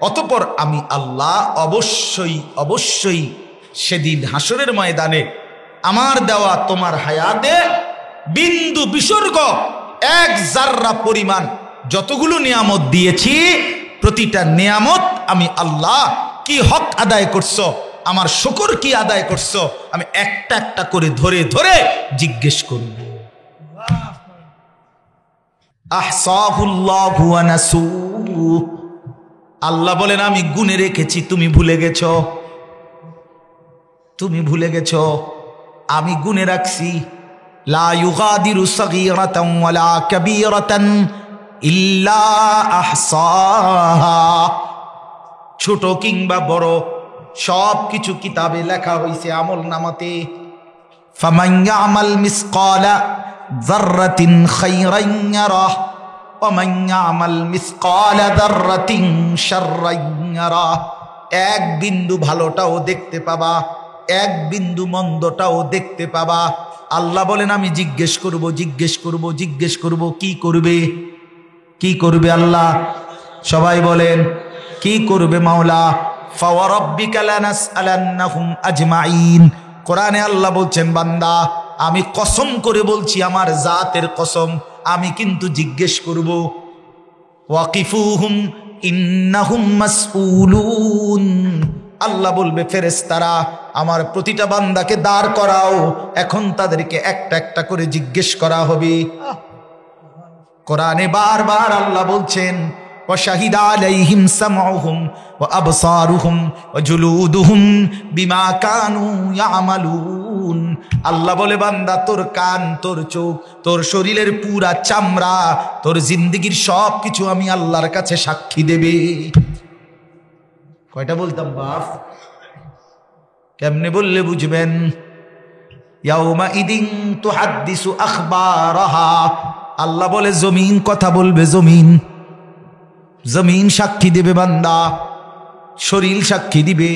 অতঃপর আমি আল্লাহ অবশ্যই অবশ্যই সেদিন হাসরের ময়দানে আমার দেওয়া তোমার হায়াতে বিন্দু বিসর্গ, এক জাররা পরিমাণ যতগুলো নিয়ামত দিয়েছি, প্রতিটা নিয়ামত আমি আল্লাহ কি হক আদায় করছো, আমার শুকর কি আদায় করছো, আমি একটা একটা করে ধরে ধরে জিজ্ঞেস করব। আহসাহুল্লাহু ওয়া নাসূহু। আল্লাহ বলেন, আমি গুনে রেখেছি, তুমি ভুলে গেছো, তুমি ভুলে গেছো, আমি গুনে রাখছি। লা ইউগাদিরু সাগীরাতান ওয়ালা কাবীরাতান ইল্লা আহসাহা। ছোট কিংবা বড় সব কিছু কিতাবে লেখা হয়েছে, আমল নামাতে। ফামান ইয়ামাল মিসকালা যাররাতিন খায়রান ইয়ারাহ ওয়া মান ইয়ামাল মিসকালা যাররাতিন শাররান ইয়ারাহ। এক বিন্দু ভালোটাও দেখতে পাবা, এক বিন্দু মন্দটাও দেখতে পাবা। আল্লাহ বলেন, আমি জিজ্ঞেস করব, জিজ্ঞেস করব, জিজ্ঞেস করব। কি করবে? কি করবে আল্লাহ? সবাই বলেন, কি করবে মাওলা? ফাওয়ারাব্বিকা লানাসআলান্নাহুম আজমাইন। কোরআনে আল্লাহ বলছেন, বান্দা আমি কসম করে বলছি, আমার জাতের কসম, আমি কিন্তু জিজ্ঞেস করব। ওয়াকিফুহুম ইন্নাহুম মাসউলুন। আল্লাহ বলবে, ফেরেশতারা আমার প্রতিটা বান্দাকে দাঁড় করাও, এখন তাদেরকে একটা একটা করে জিজ্ঞেস করা হবে। কোরআনে বারবার আল্লাহ বলছেন, ওয়াশাহিদা আলাইহিম সামউহুম ওয়া আবসারুহুম ওয়া জুলুদুহুম বিমা কানু ইয়ামালুন। আল্লাহ বলে, বান্দা তোর কান, তোর চোখ, তোর শরীরের পুরা চামড়া, তোর জিন্দেগীর সব কিছু আমি আল্লাহর কাছে সাক্ষী দেবে। কয়টা বলতাম বাপ? কেমনে বললে বুঝবেন? ইয়াউমা ইদিন তুহাদ্দিসু আখবারাহা। আল্লাহ বলে, জমিন কথা বলবে, জমিন, জমিন সাক্ষী দেবে বান্দা, শরীর সাক্ষী দিবে।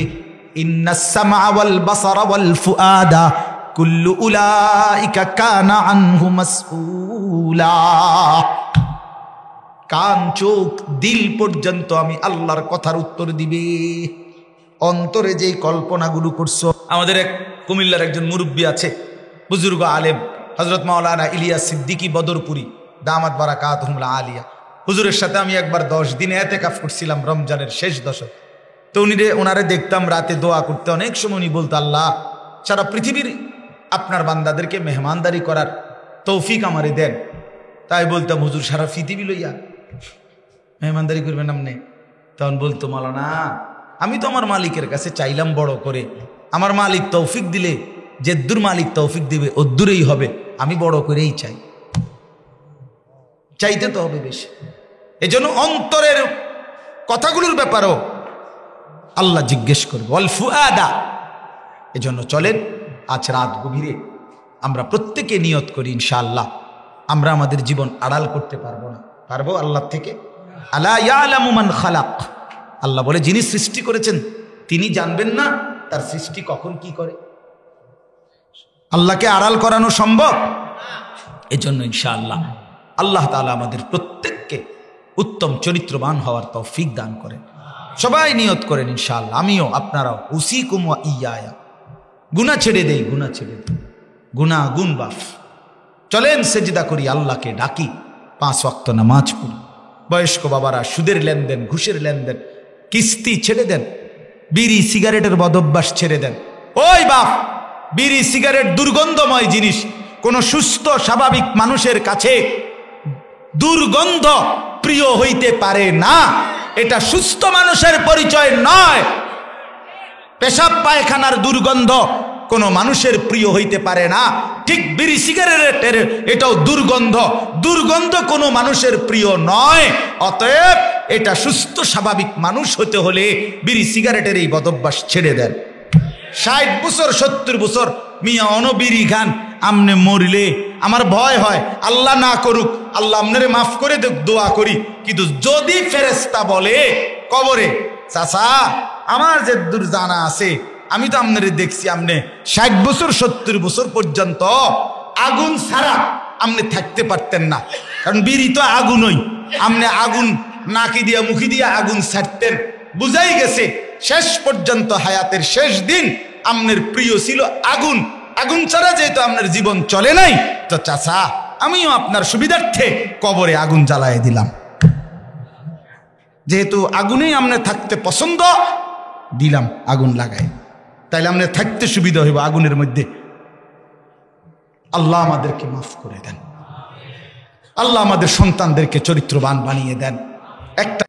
ইন্নাস সামআ ওয়াল বাসারা ওয়াল ফুআদা কুল্লু উলাইকা কানা আনহু মাসউলা। কান, চোখ, দিল পর্যন্ত আমি আল্লাহর কথার উত্তর দিবে। অন্তরে যেই কল্পনাগুলো করছো। আমাদের এক কুমিল্লার একজন মুরব্বী আছে, বুজুর্গ আলেম, হযরত মাওলানা ইলিয়াস সিদ্দিকী বদরপুরি দামাত বারাকাতুহুল আলিয়া। হুজুরের সাথে আমি একবার 10 দিন ইতিকাফ করছিলাম, রমজানের শেষ দশক। তো ওনারে দেখতাম রাতে দোয়া করতে। অনেক সময় উনি বলতো, আল্লাহ সারা পৃথিবীর আপনার বান্দাদেরকে মেহমানদারি করার তৌফিক আমারে দেন। তাই বলতাম, হুজুর সারা পৃথিবী লইয়া মেহমানদারি করবেন আপনি? তখন বলতো, মাওলানা আমি তো আমার মালিকের কাছে চাইলাম বড় করে, আমার মালিক তৌফিক দিলে, যেদ্দুর মালিক তৌফিক দিবে ওদ্দুরেই হবে, আমি বড় করেই চাই। চাইতে তো হবে বেশি। এজন্য অন্তরের কথাগুলোর ব্যাপারও আল্লাহ জিজ্ঞেস করবে, ওয়াল ফুআদা। এজন্য চলেন আজ রাত গভীরে আমরা প্রত্যেকে নিয়ত করি, ইনশাআল্লাহ আমরা আমাদের জীবন আড়াল করতে পারবো না। পারবো আল্লাহ থেকে? আলা ইয়ালামু মান খালাক। আল্লাহ বলে, যিনি সৃষ্টি করেছেন তিনি জানবেন না তার সৃষ্টি কখন কি করে? আল্লাহকে আড়াল করানো সম্ভব? এজন্য ইনশাআল্লাহ আল্লাহ তাআলা আমাদের প্রত্যেককে উত্তম চরিত্রবান হওয়ার তৌফিক দান করেন। সবাই নিয়ত করেন ইনশাআল্লাহ, আমিও আপনারাও। উসিকুম ওয়া ইয়া। গুনাহ ছেড়ে দেই, গুনাহ ছেড়ে দেই, গুনাহ গুণ বাফ। চলেন সেজদা করি, আল্লাহকে ডাকি, 5 ওয়াক্ত নামাজ পড়ি। বয়স্ক বাবারা সুদের লেনদেন, ঘুষের লেনদেন, কিস্তি ছেড়ে দেন, বিড়ি সিগারেটের বদভ্যাস ছেড়ে দেন। ওই বাপ, বিড়ি সিগারেট দুর্গন্ধময় জিনিস। কোন সুস্থ স্বাভাবিক মানুষের কাছে দুর্গন্ধ প্রিয় হইতে পারে না। এটা সুস্থ মানুষের পরিচয় নয়। পেশাব পায়খানার দুর্গন্ধ কোন মানুষের প্রিয় হইতে পারে না। ঠিক বিড়ি সিগারেটের এটাও দুর্গন্ধ, দুর্গন্ধ কোনো মানুষের প্রিয় নয়। অতএব এটা সুস্থ স্বাভাবিক মানুষ হতে হলে বিড়ি সিগারেটের এই বদভ্যাস ছেড়ে দেন। 60 বছর 70 বছর মিয়া অনবিড়ি খান, আমনে মরিলে আমার ভয় হয়, আল্লাহ না করুক, আল্লাহ আমনের মাফ করে দেখ, দোয়া করি। কিন্তু যদি ফেরেশতা বলে কবরে, চাচা আমার যে দূর জানা আছে, আমি তো আপনারে দেখছি আপনি 60 বছর 70 বছর পর্যন্ত আগুন ছাড়া আপনি থাকতে পারতেন না, কারণ বিড়ি তো আগুনই। আপনি আগুন নাকি দিয়া মুখি দিয়া আগুন ছাড়তেন, বুঝাই গেছে শেষ পর্যন্ত হায়াতের শেষ দিন আপনার প্রিয় ছিল আগুন। আগুন ছাড়া যেহেতু আপনার জীবন চলে নাই, তো চাচা আমিও আপনার সুবিধার্থে কবরে আগুন জ্বালায় দিলাম। যেহেতু আগুনেই আপনার থাকতে পছন্দ, দিলাম আগুন লাগাই, তাইলে আপনার থাকতে সুবিধা হইব আগুনের মধ্যে। আল্লাহ আমাদেরকে মাফ করে দেন, আল্লাহ আমাদের সন্তানদেরকে চরিত্রবান বানিয়ে দেন। একটা